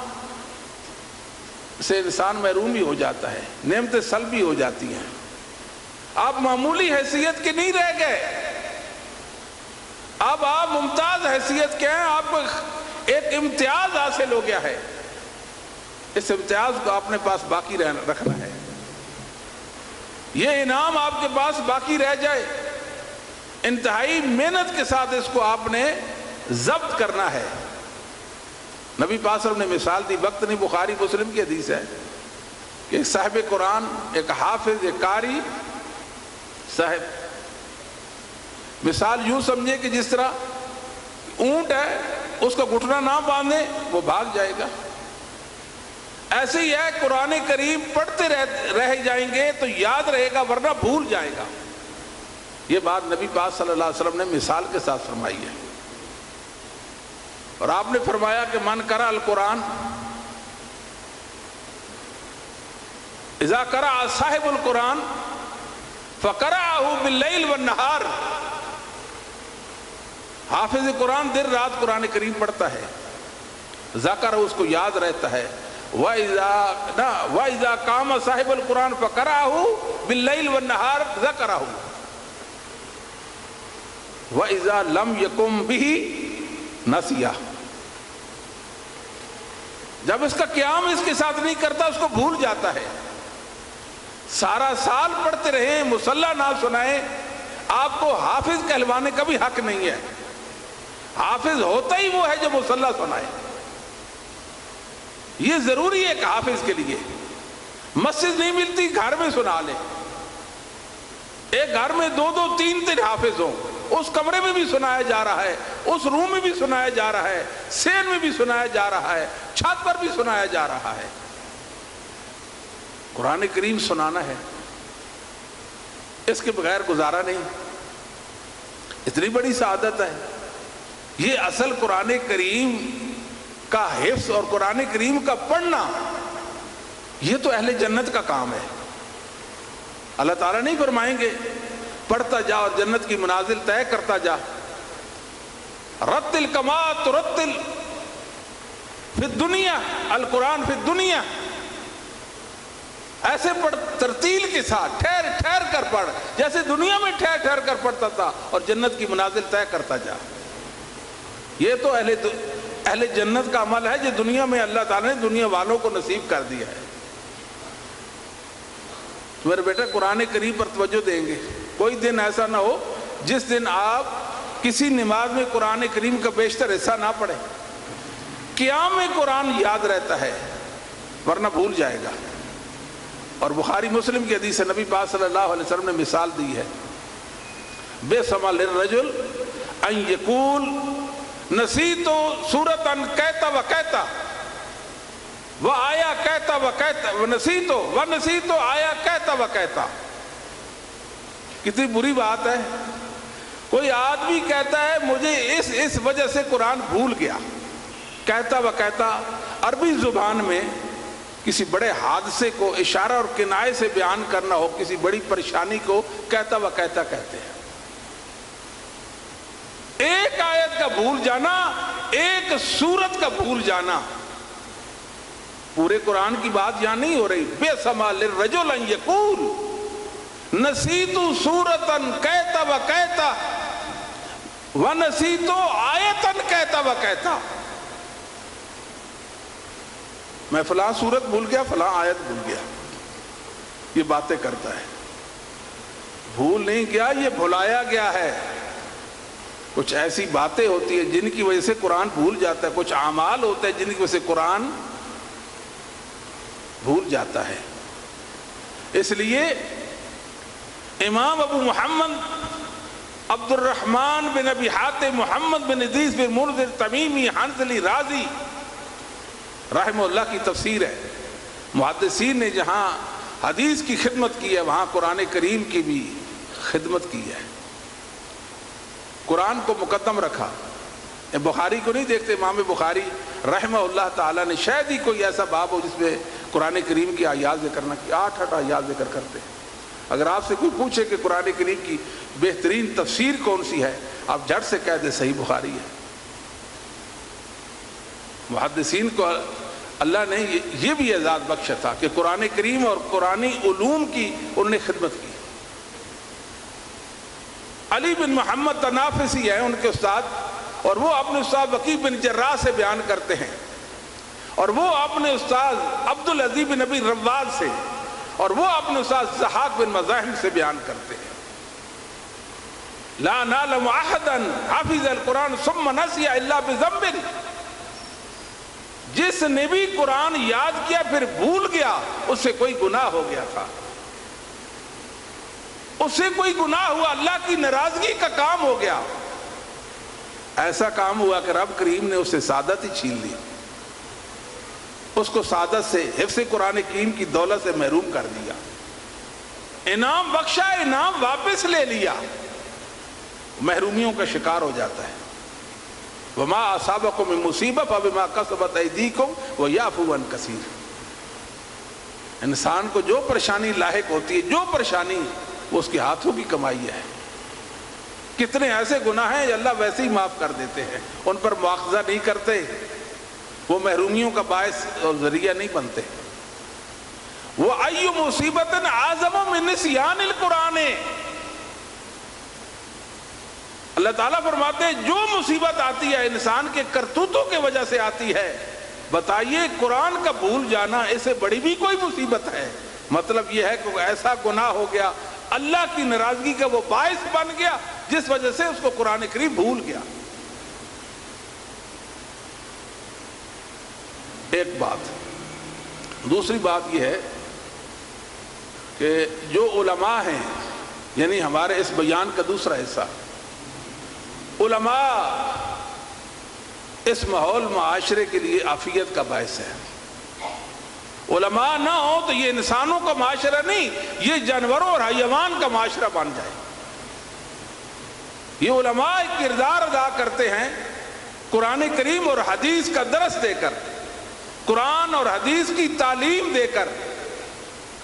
سے انسان محروم بھی ہو جاتا ہے، نعمتیں سلب بھی ہو جاتی ہیں. آپ معمولی حیثیت کے نہیں رہ گئے، اب آپ ممتاز حیثیت کے ہیں. آپ کو ایک امتیاز حاصل ہو گیا ہے. اس امتیاز کو اپنے پاس باقی رکھنا ہے. یہ انعام آپ کے پاس باقی رہ جائے، انتہائی محنت کے ساتھ اس کو آپ نے ضبط کرنا ہے. نبی پاک صلی اللہ علیہ وسلم نے مثال دی، وقت نہیں، بخاری مسلم کی حدیث ہے. کہ ایک صاحب قرآن، ایک حافظ، ایک قاری صاحب، مثال یوں سمجھے کہ جس طرح اونٹ ہے، اس کا گھٹنا نہ باندھے وہ بھاگ جائے گا، ایسے ہی ہے قرآن کریم پڑھتے رہ جائیں گے تو یاد رہے گا ورنہ بھول جائے گا۔ یہ بات نبی پاک صلی اللہ علیہ وسلم نے مثال کے ساتھ فرمائی ہے، اور آپ نے فرمایا کہ من قرأ القرآن اذا قرأ صاحب القرآن فقرأه باللیل والنہار، حافظ قرآن دن رات قرآن کریم پڑھتا ہے، ذکر اس کو یاد رہتا ہے، وَإِذَا قَامَ صاحب القرآن فَقَرَأَهُ بِاللَّيْلِ وَالنَّهَارِ ذَكَرَهُ وَإِذَا لَمْ يَقُمْ بِهِ نَسِيَهُ، جب اس کا قیام اس کے ساتھ نہیں کرتا اس کو بھول جاتا ہے۔ سارا سال پڑھتے رہیں، مصلی نہ سنائیں، آپ کو حافظ کہلوانے کا بھی حق نہیں ہے۔ حافظ ہوتا ہی وہ ہے جو مصلی سنائے، یہ ضروری ہے کہ حافظ کے لیے مسجد نہیں ملتی گھر میں سنا لے، ایک گھر میں دو دو تین تین حافظ ہوں، اس کمرے میں بھی سنایا جا رہا ہے، اس روم میں بھی سنایا جا رہا ہے، سین میں بھی سنایا جا رہا ہے، چھت پر بھی سنایا جا رہا ہے۔ قرآن کریم سنانا ہے، اس کے بغیر گزارا نہیں، اتنی بڑی سعادت ہے۔ یہ اصل قرآن کریم کا حفظ اور قرآن کریم کا پڑھنا، یہ تو اہل جنت کا کام ہے۔ اللہ تعالیٰ نہیں فرمائیں گے پڑھتا جا اور جنت کی منازل طے کرتا جا، رتل کما ترتل فی الدنیا القرآن فی الدنیا، ایسے پڑھ ترتیل کے ساتھ ٹھہر ٹھہر کر پڑھ جیسے دنیا میں ٹھہر ٹھہر کر پڑھتا تھا، اور جنت کی منازل طے کرتا جا۔ یہ تو اہل جنت کا عمل ہے جو دنیا میں اللہ تعالیٰ نے دنیا والوں کو نصیب کر دیا ہے۔ تو میرے بیٹا قرآن کریم پر توجہ دیں گے، کوئی دن ایسا نہ ہو جس دن آپ کسی نماز میں قرآن کریم کا بیشتر حصہ نہ پڑھیں۔ قیام میں قرآن یاد رہتا ہے ورنہ بھول جائے گا، اور بخاری مسلم کی حدیث نبی پاک صلی اللہ علیہ وسلم نے مثال دی ہے، بئس للرجل ان یقول نسیت سورۃ کہتا و کہتا و آیا کہتا و کہتا و نسیت آیا کہتا و کہتا۔ کتنی بری بات ہے، کوئی آدمی کہتا ہے مجھے اس وجہ سے قرآن بھول گیا، کہتا و کہتا عربی زبان میں کسی بڑے حادثے کو اشارہ اور کنایے سے بیان کرنا ہو، کسی بڑی پریشانی کو کہتا و کہتا کہتے ہیں۔ ایک آیت کا بھول جانا، ایک سورت کا بھول جانا، پورے قرآن کی بات یہاں نہیں ہو رہی۔ بئس للرجل ان یقول نسیت سورۃ کہتا و کہتا و نسیت آیتا کہتا و کہتا، میں فلاں سورت بھول گیا، فلاں آیت بھول گیا، یہ باتیں کرتا ہے۔ بھول نہیں گیا، یہ بھلایا گیا ہے۔ کچھ ایسی باتیں ہوتی ہیں جن کی وجہ سے قرآن بھول جاتا ہے، کچھ اعمال ہوتے ہیں جن کی وجہ سے قرآن بھول جاتا ہے۔ اس لیے امام ابو محمد عبد الرحمن بن ابی حاتم محمد بن ادریس بن منذر تمیمی حنظلی رازی رحمہ اللہ کی تفسیر ہے۔ محدثین نے جہاں حدیث کی خدمت کی ہے وہاں قرآن کریم کی بھی خدمت کی ہے، قرآن کو مقدم رکھا۔ بخاری کو نہیں دیکھتے، امام بخاری رحمہ اللہ تعالیٰ نے شاید ہی کوئی ایسا باب ہو جس میں قرآن کریم کی آیات ذکر نہ کی، 8 آیات ذکر کرتے ہیں۔ اگر آپ سے کوئی پوچھے کہ قرآن کریم کی بہترین تفسیر کون سی ہے، آپ جھٹ سے کہہ دیں صحیح بخاری ہے۔ محدثین کو اللہ نے یہ بھی اعزاز بخشا تھا کہ قرآن کریم اور قرآنی علوم کی انہوں نے خدمت کی۔ علی بن محمد تنافسی ہیں ان کے استاد، اور وہ اپنے استاد وکیع بن جراح سے بیان کرتے ہیں، اور وہ اپنے استاد عبدالعزیز بن نبی رواز سے، اور وہ اپنے استاد ضحاک بن مزاحم سے بیان کرتے ہیں۔ لا نعلم احدا حفظ القرآن ثم نسي الا بذنب، جس نے بھی قرآن یاد کیا پھر بھول گیا اس سے کوئی گناہ ہو گیا تھا، اس سے کوئی گناہ ہوا، اللہ کی ناراضگی کا کام ہو گیا، ایسا کام ہوا کہ رب کریم نے اس سے سعادت ہی چھین لی، اس کو سعادت سے، حفظ قرآن کریم کی دولت سے محروم کر دیا، انعام بخشا، انعام واپس لے لیا، محرومیوں کا شکار ہو جاتا ہے۔ وما اصابکم من مصیبۃ فبما کسبت ایدیکم ویعفو عن کثیر۔ انسان کو جو پریشانی لاحق ہوتی ہے، جو پریشانی، وہ اس کے ہاتھوں کی کمائی ہے۔ کتنے ایسے گناہ ہیں اللہ ویسے ہی معاف کر دیتے ہیں، ان پر مواخذہ نہیں کرتے، وہ محرومیوں کا باعث اور ذریعہ نہیں بنتے۔ وہ ای مصیبت اعظم من نسیان القرآن، اللہ تعالیٰ فرماتے ہیں جو مصیبت آتی ہے انسان کے کرتوتوں کی وجہ سے آتی ہے، بتائیے قرآن کا بھول جانا اس سے بڑی بھی کوئی مصیبت ہے؟ مطلب یہ ہے کہ ایسا گناہ ہو گیا، اللہ کی ناراضگی کا وہ باعث بن گیا جس وجہ سے اس کو قرآن کریم بھول گیا۔ ایک بات، دوسری بات یہ ہے کہ جو علماء ہیں، یعنی ہمارے اس بیان کا دوسرا حصہ، علماء اس ماحول معاشرے کے لیے عافیت کا باعث ہے۔ علماء نہ ہو تو یہ انسانوں کا معاشرہ نہیں، یہ جانوروں اور حیوان کا معاشرہ بن جائے۔ یہ علماء ایک کردار ادا کرتے ہیں قرآن کریم اور حدیث کا درس دے کر، قرآن اور حدیث کی تعلیم دے کر،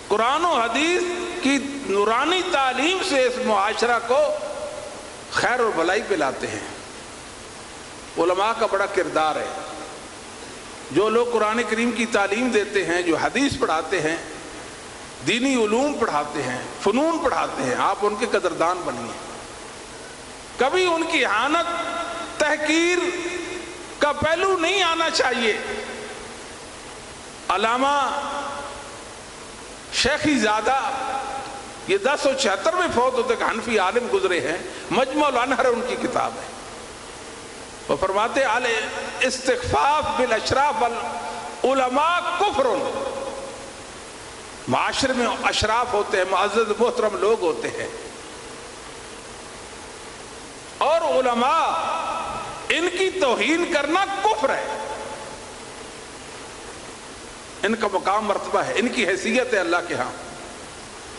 قرآن و حدیث کی نورانی تعلیم سے اس معاشرہ کو خیر اور بھلائی پہ لاتے ہیں۔ علماء کا بڑا کردار ہے۔ جو لوگ قرآن کریم کی تعلیم دیتے ہیں، جو حدیث پڑھاتے ہیں، دینی علوم پڑھاتے ہیں، فنون پڑھاتے ہیں، آپ ان کے قدردان بنیے۔ کبھی ان کی اہانت، تحقیر کا پہلو نہیں آنا چاہیے۔ علامہ شیخی زادہ یہ 1076 میں فوت ہوتے کہ حنفی عالم گزرے ہیں، مجمع الانہر ان کی کتاب ہے۔ وہ فرماتے الاستخفاف بالاشراف العلماء کفر، معاشرے میں اشراف ہوتے ہیں، معزز محترم لوگ ہوتے ہیں، اور علماء ان کی توہین کرنا کفر ہے۔ ان کا مقام مرتبہ ہے، ان کی حیثیت ہے اللہ کے ہاں۔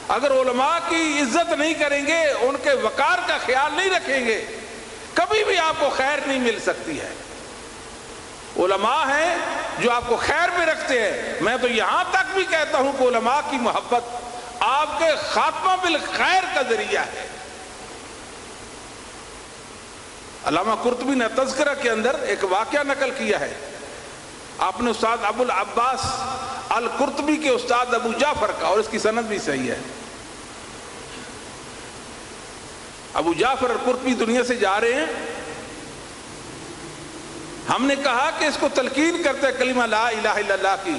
اگر علماء کی عزت نہیں کریں گے، ان کے وقار کا خیال نہیں رکھیں گے، کبھی بھی آپ کو خیر نہیں مل سکتی ہے۔ علماء ہیں جو آپ کو خیر میں رکھتے ہیں۔ میں تو یہاں تک بھی کہتا ہوں کہ علماء کی محبت آپ کے خاتمہ بالخیر کا ذریعہ ہے۔ علامہ قرطبی نے تذکرہ کے اندر ایک واقعہ نقل کیا ہے۔ آپ نے استاد ابو العباس القرطبی کے استاد ابو جعفر کا، اور اس کی سند بھی صحیح ہے، ابو جعفر القرطبی دنیا سے جا رہے ہیں، ہم نے کہا کہ اس کو تلقین کرتے کلمہ لا الہ الا اللہ کی،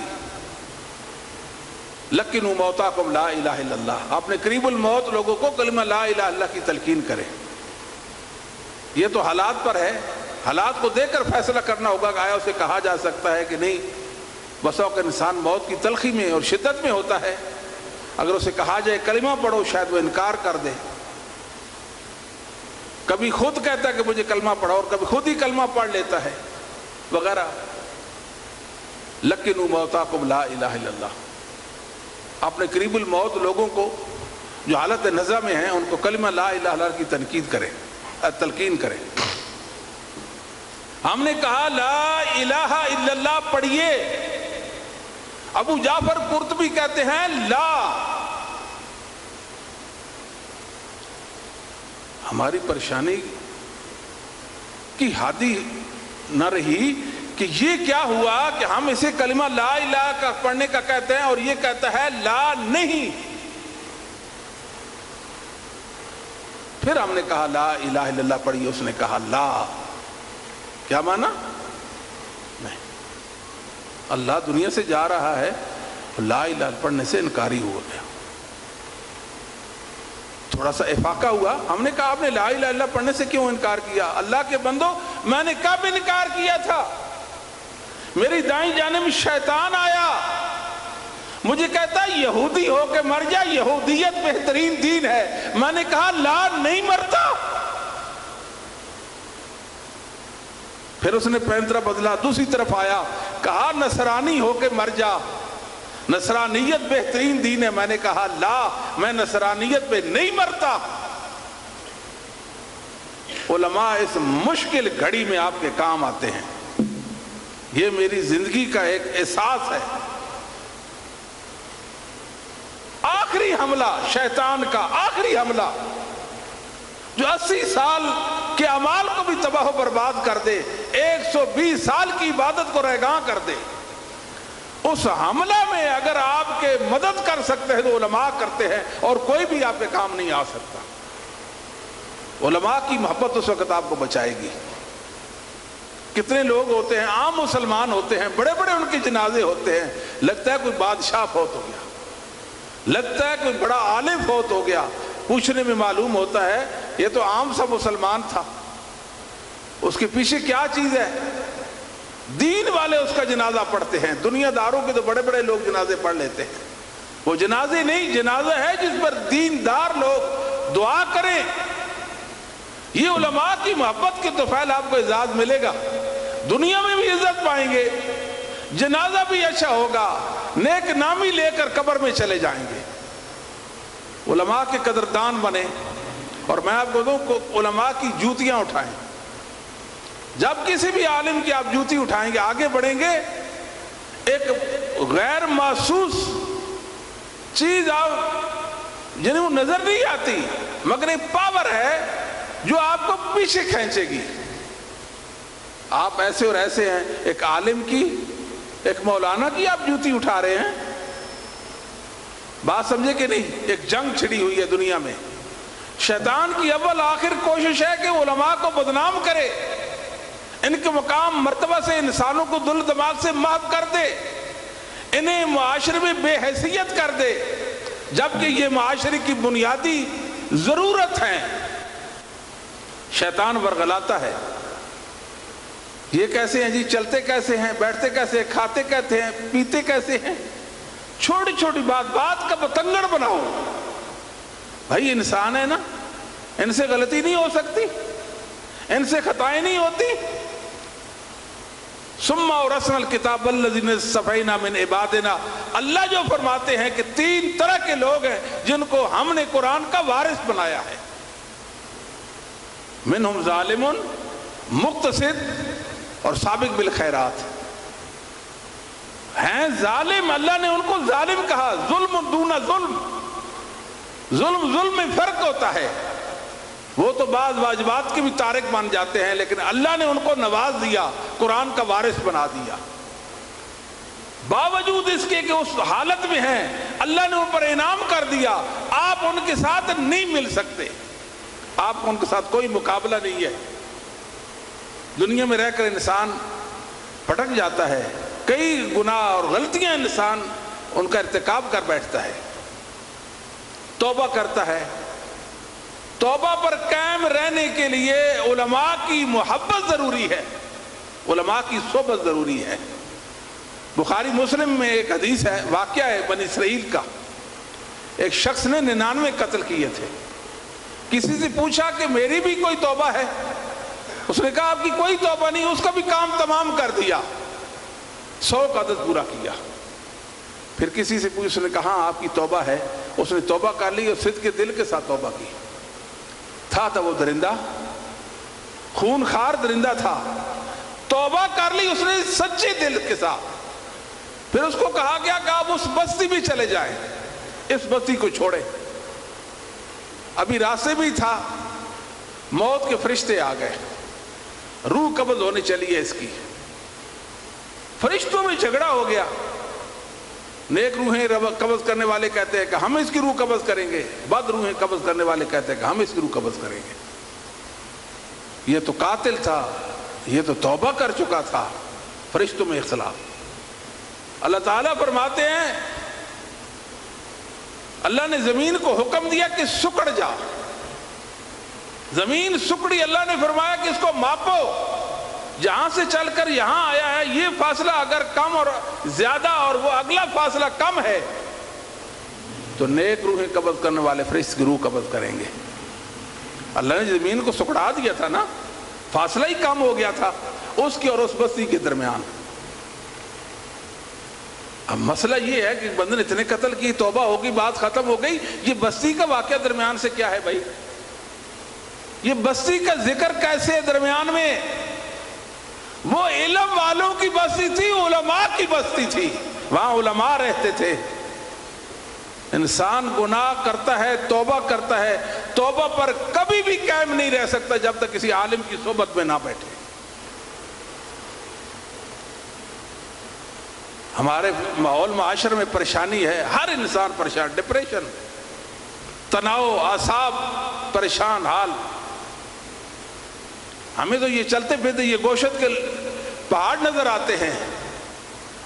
لکنوا موتاکم لا الہ الا اللہ، آپ نے قریب الموت لوگوں کو کلمہ لا الہ الا اللہ کی تلقین کرے۔ یہ تو حالات پر ہے، حالات کو دیکھ کر فیصلہ کرنا ہوگا کہ آیا اسے کہا جا سکتا ہے کہ نہیں۔ بس اوقات انسان موت کی تلخی میں اور شدت میں ہوتا ہے، اگر اسے کہا جائے کلمہ پڑھو شاید وہ انکار کر دے، کبھی خود کہتا ہے کہ مجھے کلمہ پڑھو اور کبھی خود ہی کلمہ پڑھ لیتا ہے وغیرہ۔ لکنوا موتاکم لا الہ الا اللہ، آپ نے قریب الموت لوگوں کو جو حالت نزع میں ہیں ان کو کلمہ لا الہ الا اللہ کی تلقین کریں۔ ہم نے کہا لا الہ الا اللہ پڑھیے، ابو جعفر قرطبی کہتے ہیں لا، ہماری پریشانی کی حادی نہ رہی کہ یہ کیا ہوا کہ ہم اسے کلمہ لا الہ کا پڑھنے کا کہتے ہیں اور یہ کہتا ہے لا نہیں۔ پھر ہم نے کہا لا الہ الا اللہ پڑھیے، اس نے کہا لا، کیا مانا؟ نہیں، اللہ دنیا سے جا رہا ہے، لا الہ پڑھنے سے انکاری ہو گیا۔ تھوڑا سا افاقہ ہوا، ہم نے کہا آپ نے لا الہ الا اللہ پڑھنے سے کیوں انکار کیا؟ اللہ کے بندو، میں نے کب انکار کیا تھا؟ میری دائیں جانب شیطان آیا، مجھے کہتا یہودی ہو کے مر جا، یہودیت بہترین دین ہے۔ میں نے کہا لا، نہیں مرتا۔ پھر اس نے پینترا بدلا، دوسری طرف آیا، کہا نصرانی ہو کے مر جا، نصرانیت بہترین دین ہے۔ میں نے کہا لا، میں نصرانیت پہ نہیں مرتا۔ علماء اس مشکل گھڑی میں آپ کے کام آتے ہیں، یہ میری زندگی کا ایک احساس ہے۔ آخری حملہ شیطان کا، آخری حملہ جو 80 سال کے اعمال کو بھی تباہ و برباد کر دے، 120 سال کی عبادت کو رہگاں کر دے، اس حملہ میں اگر آپ کے مدد کر سکتے ہیں تو علماء کرتے ہیں، اور کوئی بھی آپ کے کام نہیں آ سکتا۔ علماء کی محبت اس وقت آپ کو بچائے گی۔ کتنے لوگ ہوتے ہیں، عام مسلمان ہوتے ہیں، بڑے بڑے ان کے جنازے ہوتے ہیں، لگتا ہے کوئی بادشاہ فوت ہو گیا، لگتا ہے کوئی بڑا عالم فوت ہو گیا، پوچھنے میں معلوم ہوتا ہے یہ تو عام سا مسلمان تھا۔ اس کے پیچھے کیا چیز ہے؟ دین والے اس کا جنازہ پڑھتے ہیں، دنیا داروں کے تو بڑے بڑے لوگ جنازے پڑھ لیتے ہیں، وہ جنازے نہیں، جنازہ ہے جس پر دیندار لوگ دعا کریں۔ یہ علماء کی محبت کے طفیل آپ کو اعزاز ملے گا، دنیا میں بھی عزت پائیں گے، جنازہ بھی اچھا ہوگا، نیک نامی لے کر قبر میں چلے جائیں گے۔ علماء کے قدردان بنے، اور میں آپ کو دوں علماء کی جوتیاں اٹھائیں۔ جب کسی بھی عالم کی آپ جوتی اٹھائیں گے، آگے بڑھیں گے، ایک غیر محسوس چیز آپ جنہیں وہ نظر نہیں آتی مگر ایک پاور ہے جو آپ کو پیچھے کھینچے گی۔ آپ ایسے اور ایسے ہیں، ایک عالم کی، ایک مولانا کی آپ جوتی اٹھا رہے ہیں، بات سمجھے کہ نہیں؟ ایک جنگ چھڑی ہوئی ہے دنیا میں، شیطان کی اول آخر کوشش ہے کہ علماء کو بدنام کرے، ان کے مقام مرتبہ سے انسانوں کو دل دماغ سے محو کر دے، انہیں معاشرے میں بے حیثیت کر دے، جبکہ یہ معاشرے کی بنیادی ضرورت ہے۔ شیطان ورغلاتا ہے، یہ کیسے ہیں جی، چلتے کیسے ہیں، بیٹھتے کیسے ہیں، کھاتے کیسے ہیں، پیتے کیسے ہیں، چھوٹی چھوٹی بات کا پتنگڑ بناؤ۔ بھائی انسان ہے نا، ان سے غلطی نہیں ہو سکتی، ان سے خطائیں نہیں ہوتی۔ ثم اورثنا الکتاب الذین اصطفینا من عبادنا، اللہ جو فرماتے ہیں کہ 3 طرح کے لوگ ہیں جن کو ہم نے قرآن کا وارث بنایا ہے، منہم ظالم، مقتصد اور سابق بالخیرات۔ ہیں ظالم، اللہ نے ان کو ظالم کہا، ظلم دون ظلم، ظلم میں فرق ہوتا ہے، وہ تو بعض واجبات کے بھی تارک مان جاتے ہیں، لیکن اللہ نے ان کو نواز دیا، قرآن کا وارث بنا دیا۔ باوجود اس کے کہ اس حالت میں ہیں، اللہ نے ان پر انعام کر دیا، آپ ان کے ساتھ نہیں مل سکتے، آپ کو ان کے ساتھ کوئی مقابلہ نہیں ہے۔ دنیا میں رہ کر انسان پھٹک جاتا ہے، کئی گناہ اور غلطیاں انسان ان کا ارتکاب کر بیٹھتا ہے، توبہ کرتا ہے۔ توبہ پر قائم رہنے کے لیے علماء کی محبت ضروری ہے، علماء کی صحبت ضروری ہے۔ بخاری مسلم میں ایک حدیث ہے، واقعہ ہے بنی اسرائیل کا، ایک شخص نے 99 قتل کیے تھے، کسی سے پوچھا کہ میری بھی کوئی توبہ ہے؟ اس نے کہا آپ کی کوئی توبہ نہیں، اس کا بھی کام تمام کر دیا، 100 کا عدد پورا کیا۔ پھر کسی سے پوچھا، اس نے کہا آپ کی توبہ ہے؟ اس نے توبہ کر لی اور صدق کے دل کے ساتھ توبہ کی۔ تھا وہ درندہ، خون خار درندہ تھا، توبہ کر لی اس نے سچے دل کے ساتھ۔ پھر اس کو کہا گیا کہ آپ اس بستی بھی چلے جائیں، اس بستی کو چھوڑے۔ ابھی راستے بھی تھا، موت کے فرشتے آ گئے، روح قبض ہونے چلی ہے اس کی، فرشتوں میں جھگڑا ہو گیا۔ نیک روحیں قبض کرنے والے کہتے ہیں کہ ہم اس کی روح قبض کریں گے، بد روحیں قبض کرنے والے کہتے ہیں کہ ہم اس کی روح قبض کریں گے۔ یہ تو قاتل تھا، یہ تو توبہ کر چکا تھا، فرشتوں میں اختلاف۔ اللہ تعالیٰ فرماتے ہیں، اللہ نے زمین کو حکم دیا کہ سکڑ جا، زمین سکڑی، اللہ نے فرمایا کہ اس کو ماپو، جہاں سے چل کر یہاں آیا ہے یہ فاصلہ اگر کم اور زیادہ اور وہ اگلا فاصلہ کم ہے تو نیک روحیں قبض کرنے والے فرشتے کی روح قبض کریں گے۔ اللہ نے زمین کو سکڑا دیا تھا نا، فاصلہ ہی کم ہو گیا تھا اس کی اور اس بستی کے درمیان۔ اب مسئلہ یہ ہے کہ بندے نے اتنے قتل کی، توبہ ہوگی، بات ختم ہو گئی، یہ بستی کا واقعہ درمیان سے کیا ہے بھائی؟ یہ بستی کا ذکر کیسے ہے درمیان میں؟ وہ علم والوں کی بستی تھی، علماء کی بستی تھی، وہاں علماء رہتے تھے۔ انسان گناہ کرتا ہے، توبہ کرتا ہے، توبہ پر کبھی بھی قائم نہیں رہ سکتا جب تک کسی عالم کی صحبت میں نہ بیٹھے۔ ہمارے ماحول معاشر میں پریشانی ہے، ہر انسان پریشان، ڈپریشن، تناؤ، اعصاب پریشان حال۔ ہمیں تو یہ چلتے پھرتے یہ گوشت کے پہاڑ نظر آتے ہیں،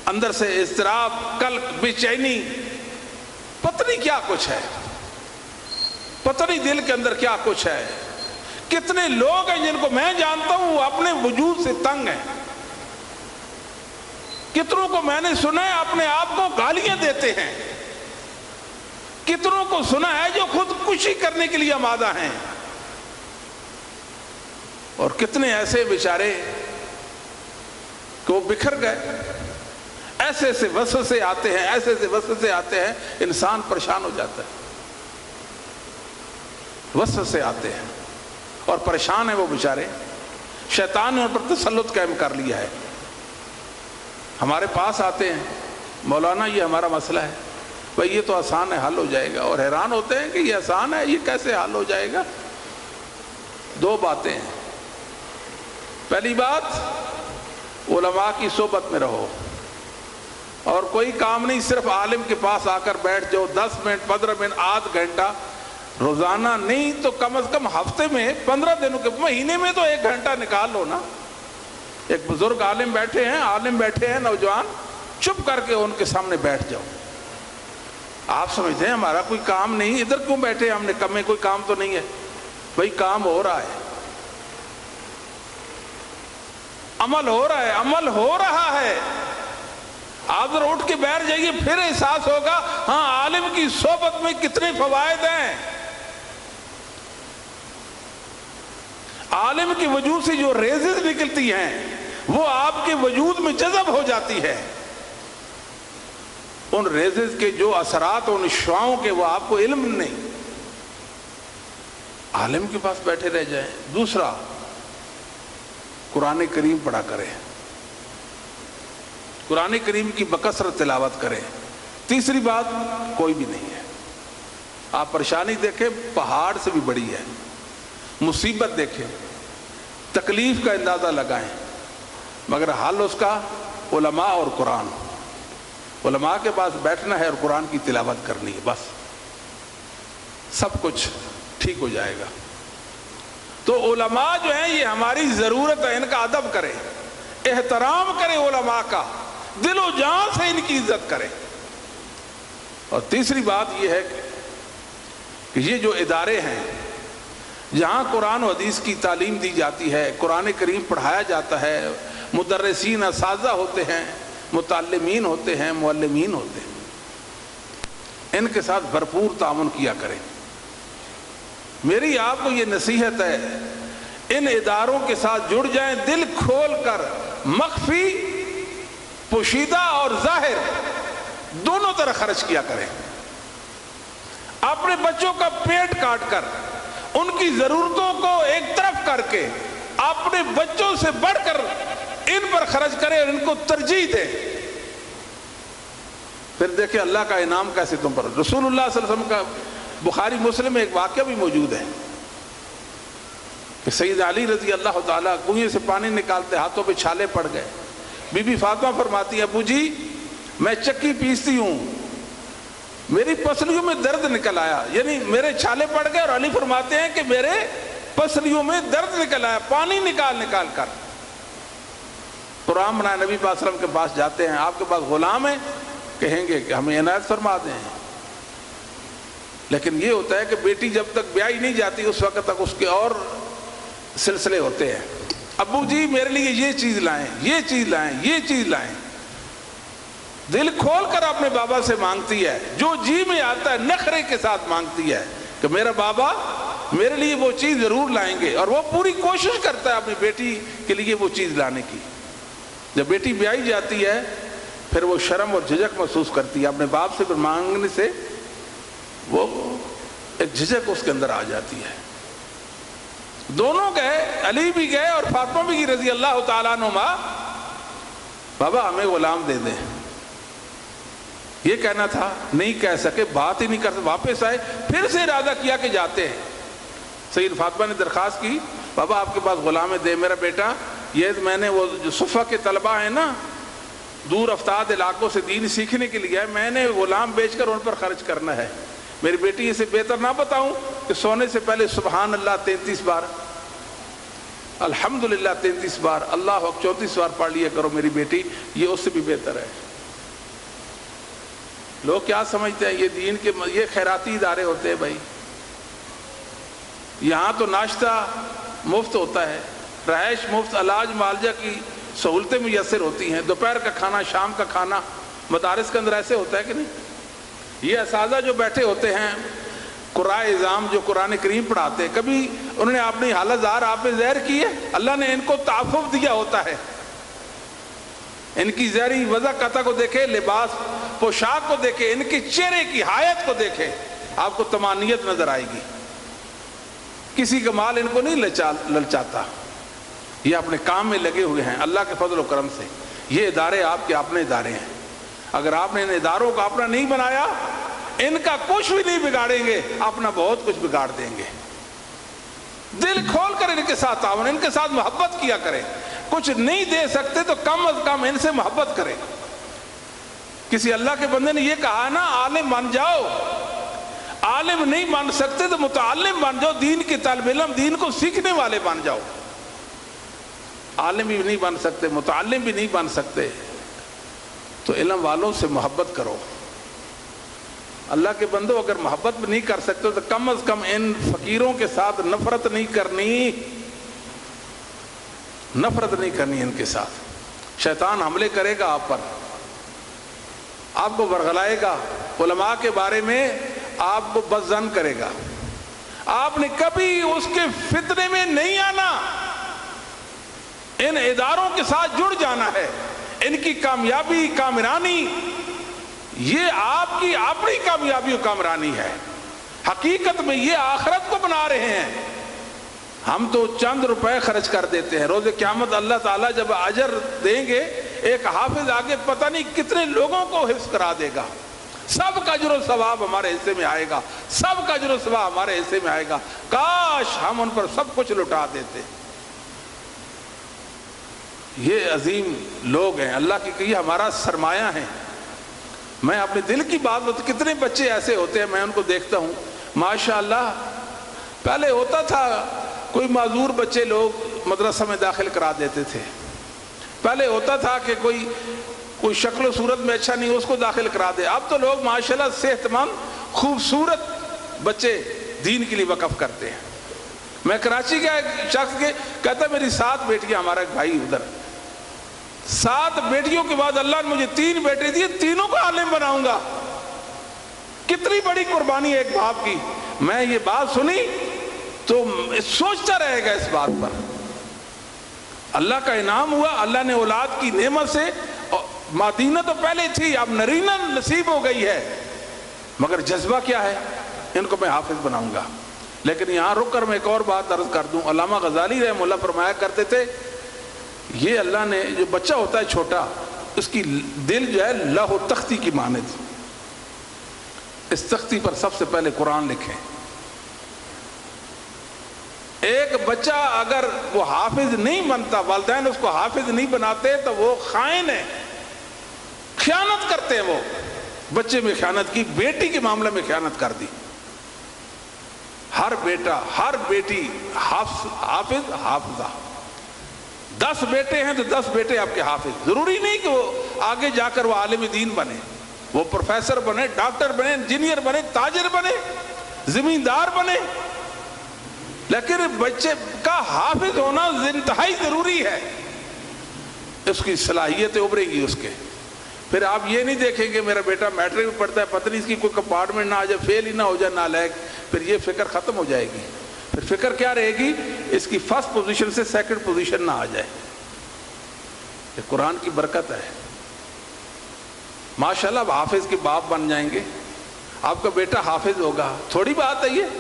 اندر سے اضطراب، قلق، بے چینی، پتہ نہیں کیا کچھ ہے، پتہ نہیں دل کے اندر کیا کچھ ہے۔ کتنے لوگ ہیں جن کو میں جانتا ہوں وہ اپنے وجود سے تنگ ہیں، کتنوں کو میں نے سنا ہے اپنے آپ کو گالیاں دیتے ہیں، کتنوں کو سنا ہے جو خودکشی کرنے کے لیے آمادہ ہیں، اور کتنے ایسے بیچارے کہ وہ بکھر گئے۔ ایسے ایسے وسوسے آتے ہیں، ایسے ایسے وسوسے آتے ہیں، انسان پریشان ہو جاتا ہے۔ وسوسے آتے ہیں اور پریشان ہیں وہ بیچارے، شیطان نے ان پر تسلط قائم کر لیا ہے۔ ہمارے پاس آتے ہیں، مولانا یہ ہمارا مسئلہ ہے، بھائی یہ تو آسان ہے، حل ہو جائے گا، اور حیران ہوتے ہیں کہ یہ آسان ہے، یہ کیسے حل ہو جائے گا؟ دو باتیں ہیں۔ پہلی بات، علماء کی صحبت میں رہو، اور کوئی کام نہیں، صرف عالم کے پاس آ کر بیٹھ جاؤ، 10 منٹ 15 منٹ آدھ گھنٹہ روزانہ نہیں تو کم از کم ہفتے میں 15 دنوں کے مہینے میں تو 1 گھنٹہ نکال لو نا۔ ایک بزرگ عالم بیٹھے ہیں نوجوان، چپ کر کے ان کے سامنے بیٹھ جاؤ۔ آپ سمجھتے ہیں ہمارا کوئی کام نہیں، ادھر کیوں بیٹھے ہم نے، کم کوئی کام تو نہیں ہے؟ بھائی کام ہو رہا ہے، عمل ہو رہا ہے، عمل ہو رہا ہے۔ آپ ذرا اٹھ کے بیٹھ جائیے، پھر احساس ہوگا ہاں عالم کی صحبت میں کتنے فوائد ہیں۔ عالم کی وجود سے جو ریزز نکلتی ہیں وہ آپ کے وجود میں جذب ہو جاتی ہے، ان ریزز کے جو اثرات، ان شعاؤں کے، وہ آپ کو علم نہیں، عالم کے پاس بیٹھے رہ جائیں۔ دوسرا، قرآن کریم پڑھا کریں، قرآن کریم کی بکثرت تلاوت کریں۔ تیسری بات کوئی بھی نہیں ہے، آپ پریشانی دیکھیں پہاڑ سے بھی بڑی ہے، مصیبت دیکھیں، تکلیف کا اندازہ لگائیں، مگر حل اس کا علماء اور قرآن، علماء کے پاس بیٹھنا ہے اور قرآن کی تلاوت کرنی ہے، بس سب کچھ ٹھیک ہو جائے گا۔ تو علماء جو ہیں یہ ہماری ضرورت ہے، ان کا ادب کریں، احترام کریں علماء کا، دل و جان سے ان کی عزت کریں۔ اور تیسری بات یہ ہے کہ یہ جو ادارے ہیں جہاں قرآن و حدیث کی تعلیم دی جاتی ہے، قرآن کریم پڑھایا جاتا ہے، مدرسین اساتذہ ہوتے ہیں، متعلمین ہوتے ہیں، معلمین ہوتے ہیں، ان کے ساتھ بھرپور تعاون کیا کریں۔ میری آپ کو یہ نصیحت ہے، ان اداروں کے ساتھ جڑ جائیں، دل کھول کر، مخفی، پوشیدہ اور ظاہر دونوں طرح خرچ کیا کریں۔ اپنے بچوں کا پیٹ کاٹ کر، ان کی ضرورتوں کو ایک طرف کر کے، اپنے بچوں سے بڑھ کر ان پر خرچ کریں اور ان کو ترجیح دیں، پھر دیکھیں اللہ کا انعام کیسے تم پر۔ رسول اللہ صلی اللہ علیہ وسلم کا بخاری مسلم میں ایک واقعہ بھی موجود ہے کہ سید علی رضی اللہ تعالیٰ کنویں سے پانی نکالتے، ہاتھوں پہ چھالے پڑ گئے، بی بی فاطمہ فرماتی ہے ابو جی میں چکی پیستی ہوں، میری پسلیوں میں درد نکل آیا، یعنی میرے چھالے پڑ گئے، اور علی فرماتے ہیں کہ میرے پسلیوں میں درد نکل آیا پانی نکال کر۔ قرآن بنائے نبی پاک صلی اللہ علیہ وسلم کے پاس جاتے ہیں، آپ کے پاس غلام ہیں، کہیں گے کہ ہمیں عنایت فرما دیں، لیکن یہ ہوتا ہے کہ بیٹی جب تک بیاہی نہیں جاتی اس وقت تک اس کے اور سلسلے ہوتے ہیں، ابو جی میرے لیے یہ چیز لائیں، یہ چیز لائیں، یہ چیز لائیں. دل کھول کر اپنے بابا سے مانگتی ہے، جو جی میں آتا ہے نخرے کے ساتھ مانگتی ہے کہ میرا بابا میرے لیے وہ چیز ضرور لائیں گے، اور وہ پوری کوشش کرتا ہے اپنی بیٹی کے لیے وہ چیز لانے کی. جب بیٹی بیائی جاتی ہے پھر وہ شرم اور جھجک محسوس کرتی ہے اپنے باپ سے پھر مانگنے سے، وہ ایک جھجک اس کے اندر آ جاتی ہے. دونوں گئے، علی بھی گئے اور فاطمہ بھی گئی رضی اللہ تعالیٰ عنہما، بابا ہمیں غلام دے دیں. یہ کہنا تھا، نہیں کہہ سکے، بات ہی نہیں کر سکے. واپس آئے، پھر سے ارادہ کیا کہ جاتے ہیں. سید فاطمہ نے درخواست کی، بابا آپ کے پاس غلام دے. میرا بیٹا یہ میں نے وہ جو صفہ کے طلبہ ہیں نا، دور افتاد علاقوں سے دین سیکھنے کے لیے، میں نے غلام بیچ کر ان پر خرچ کرنا ہے. میری بیٹی اسے بہتر نہ بتاؤں کہ سونے سے پہلے سبحان اللہ 33 بار، الحمدللہ 33 بار، اللہ اکبر 34 بار پڑھ لیا کرو میری بیٹی، یہ اس سے بھی بہتر ہے. لوگ کیا سمجھتے ہیں یہ دین کے، یہ خیراتی ادارے ہوتے ہیں بھائی. یہاں تو ناشتہ مفت ہوتا ہے، رہائش مفت، علاج معالجہ کی سہولتیں میسر ہوتی ہیں، دوپہر کا کھانا، شام کا کھانا. مدارس کے اندر ایسے ہوتا ہے کہ نہیں؟ یہ اساتذہ جو بیٹھے ہوتے ہیں، قرائے اعظام جو قرآن کریم پڑھاتے ہیں، کبھی انہوں نے اپنی حالت زار آپ پہ زہر کی ہے؟ اللہ نے ان کو تعفف دیا ہوتا ہے. ان کی زہری وضاقتہ کو دیکھے، لباس پوشاک کو دیکھے، ان کے چہرے کی حیات کو دیکھے، آپ کو طمانینت نظر آئے گی. کسی کا مال ان کو نہیں للچاتا، یہ اپنے کام میں لگے ہوئے ہیں اللہ کے فضل و کرم سے. یہ ادارے آپ کے اپنے ادارے ہیں. اگر آپ نے ان اداروں کو اپنا نہیں بنایا، ان کا کچھ بھی نہیں بگاڑیں گے، اپنا بہت کچھ بگاڑ دیں گے. دل کھول کر ان کے ساتھ تعاون، ان کے ساتھ محبت کیا کریں. کچھ نہیں دے سکتے تو کم از کم ان سے محبت کریں. کسی اللہ کے بندے نے یہ کہا نا، عالم بن جاؤ. عالم نہیں بن سکتے تو متعلم بن جاؤ، دین کے طالب علم، دین کو سیکھنے والے بن جاؤ. عالم بھی نہیں بن سکتے، متعلم بھی نہیں بن سکتے تو علم والوں سے محبت کرو. اللہ کے بندو اگر محبت بھی نہیں کر سکتے تو کم از کم ان فقیروں کے ساتھ نفرت نہیں کرنی، نفرت نہیں کرنی ان کے ساتھ. شیطان حملے کرے گا آپ پر، آپ کو ورغلائے گا، علماء کے بارے میں آپ کو بدظن کرے گا. آپ نے کبھی اس کے فتنے میں نہیں آنا، ان اداروں کے ساتھ جڑ جانا ہے. ان کی کامیابی، کامرانی، یہ آپ کی اپنی کامیابی و کامرانی ہے. حقیقت میں یہ آخرت کو بنا رہے ہیں. ہم تو چند روپے خرچ کر دیتے ہیں. روز قیامت اللہ تعالیٰ جب اجر دیں گے، ایک حافظ آگے پتہ نہیں کتنے لوگوں کو حفظ کرا دے گا. سب کا اجر و ثواب ہمارے حصے میں آئے گا، سب کا اجر و ثواب ہمارے حصے میں آئے گا. کاش ہم ان پر سب کچھ لٹا دیتے. یہ عظیم لوگ ہیں اللہ کی، یہ ہمارا سرمایہ ہیں. میں اپنے دل کی بات بتا، کتنے بچے ایسے ہوتے ہیں میں ان کو دیکھتا ہوں ماشاءاللہ. پہلے ہوتا تھا کوئی معذور بچے لوگ مدرسہ میں داخل کرا دیتے تھے. پہلے ہوتا تھا کہ کوئی شکل و صورت میں اچھا نہیں، اس کو داخل کرا دے. اب تو لوگ ماشاءاللہ صحت مند خوبصورت بچے دین کے لیے وقف کرتے ہیں. میں کراچی کا ایک شخص کے کہتا ہے میری 7 بیٹیاں، ہمارا ایک بھائی ادھر، 7 بیٹیوں کے بعد اللہ نے مجھے 3 بیٹے دیے، تینوں کو عالم بناؤں گا. کتنی بڑی قربانی ہے ایک باپ کی. میں یہ بات سنی تو سوچتا رہے گا اس بات پر. اللہ کا انعام ہوا، اللہ نے اولاد کی نعمت سے، مادینہ تو پہلے تھی، اب نرینہ نصیب ہو گئی ہے، مگر جذبہ کیا ہے؟ ان کو میں حافظ بناؤں گا. لیکن یہاں رک کر میں ایک اور بات عرض کر دوں. علامہ غزالی رحمہ اللہ فرمایا کرتے تھے، یہ اللہ نے جو بچہ ہوتا ہے چھوٹا، اس کی دل جو ہے لوح و تختی کی مانند، اس تختی پر سب سے پہلے قرآن لکھیں. ایک بچہ اگر وہ حافظ نہیں بنتا، والدین اس کو حافظ نہیں بناتے تو وہ خائن ہے، خیانت کرتے ہیں. وہ بچے میں خیانت کی، بیٹی کے معاملے میں خیانت کر دی. ہر بیٹا، ہر بیٹی حافظ، حافظہ. 10 بیٹے ہیں تو 10 بیٹے آپ کے حافظ. ضروری نہیں کہ وہ آگے جا کر وہ عالم دین بنے، وہ پروفیسر بنے، ڈاکٹر بنے، انجینئر بنے، تاجر بنے، زمیندار بنے. لیکن بچے کا حافظ ہونا انتہائی ضروری ہے، اس کی صلاحیتیں ابھرے گی اس کے. پھر آپ یہ نہیں دیکھیں کہ میرا بیٹا میٹرک میں پڑھتا ہے، پتہ نہیں اس کی کوئی کمپارٹمنٹ نہ آ جائے، فیل ہی نہ ہو جائے نالائق، پھر یہ فکر ختم ہو جائے گی. پھر فکر کیا رہے گی؟ اس کی فرسٹ پوزیشن سے سیکنڈ پوزیشن نہ آ جائے. یہ قرآن کی برکت ہے. ماشاءاللہ آپ حافظ کے باپ بن جائیں گے، آپ کا بیٹا حافظ ہوگا. تھوڑی بات ہے یہ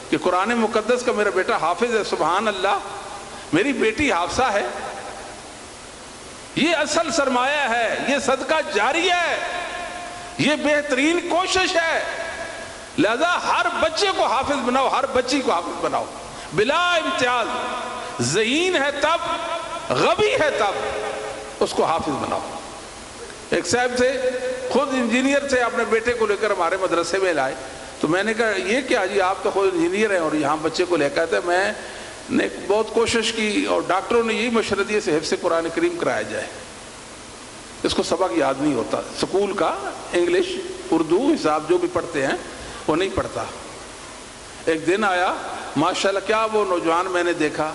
کہ قرآن مقدس کا میرا بیٹا حافظ ہے، سبحان اللہ، میری بیٹی حافظہ ہے. یہ اصل سرمایہ ہے، یہ صدقہ جاریہ ہے، یہ بہترین کوشش ہے. لہذا ہر بچے کو حافظ بناؤ، ہر بچی کو حافظ بناؤ بلا امتیاز. ذہین ہے تب، غبی ہے تب، اس کو حافظ بناؤ. ایک صاحب تھے، خود انجینئر تھے، اپنے بیٹے کو لے کر ہمارے مدرسے میں لائے. تو میں نے کہا یہ کیا جی، آپ تو خود انجینئر ہیں اور یہاں بچے کو لے کر آتے. میں نے بہت کوشش کی اور ڈاکٹروں نے یہی مشورہ دیا سے حفظ قرآن کریم کرایا جائے. اس کو سبق یاد نہیں ہوتا، سکول کا انگلش اردو حساب جو بھی پڑھتے ہیں وہ نہیں پڑھتا. ایک دن آیا ماشاءاللہ، کیا وہ نوجوان میں نے دیکھا،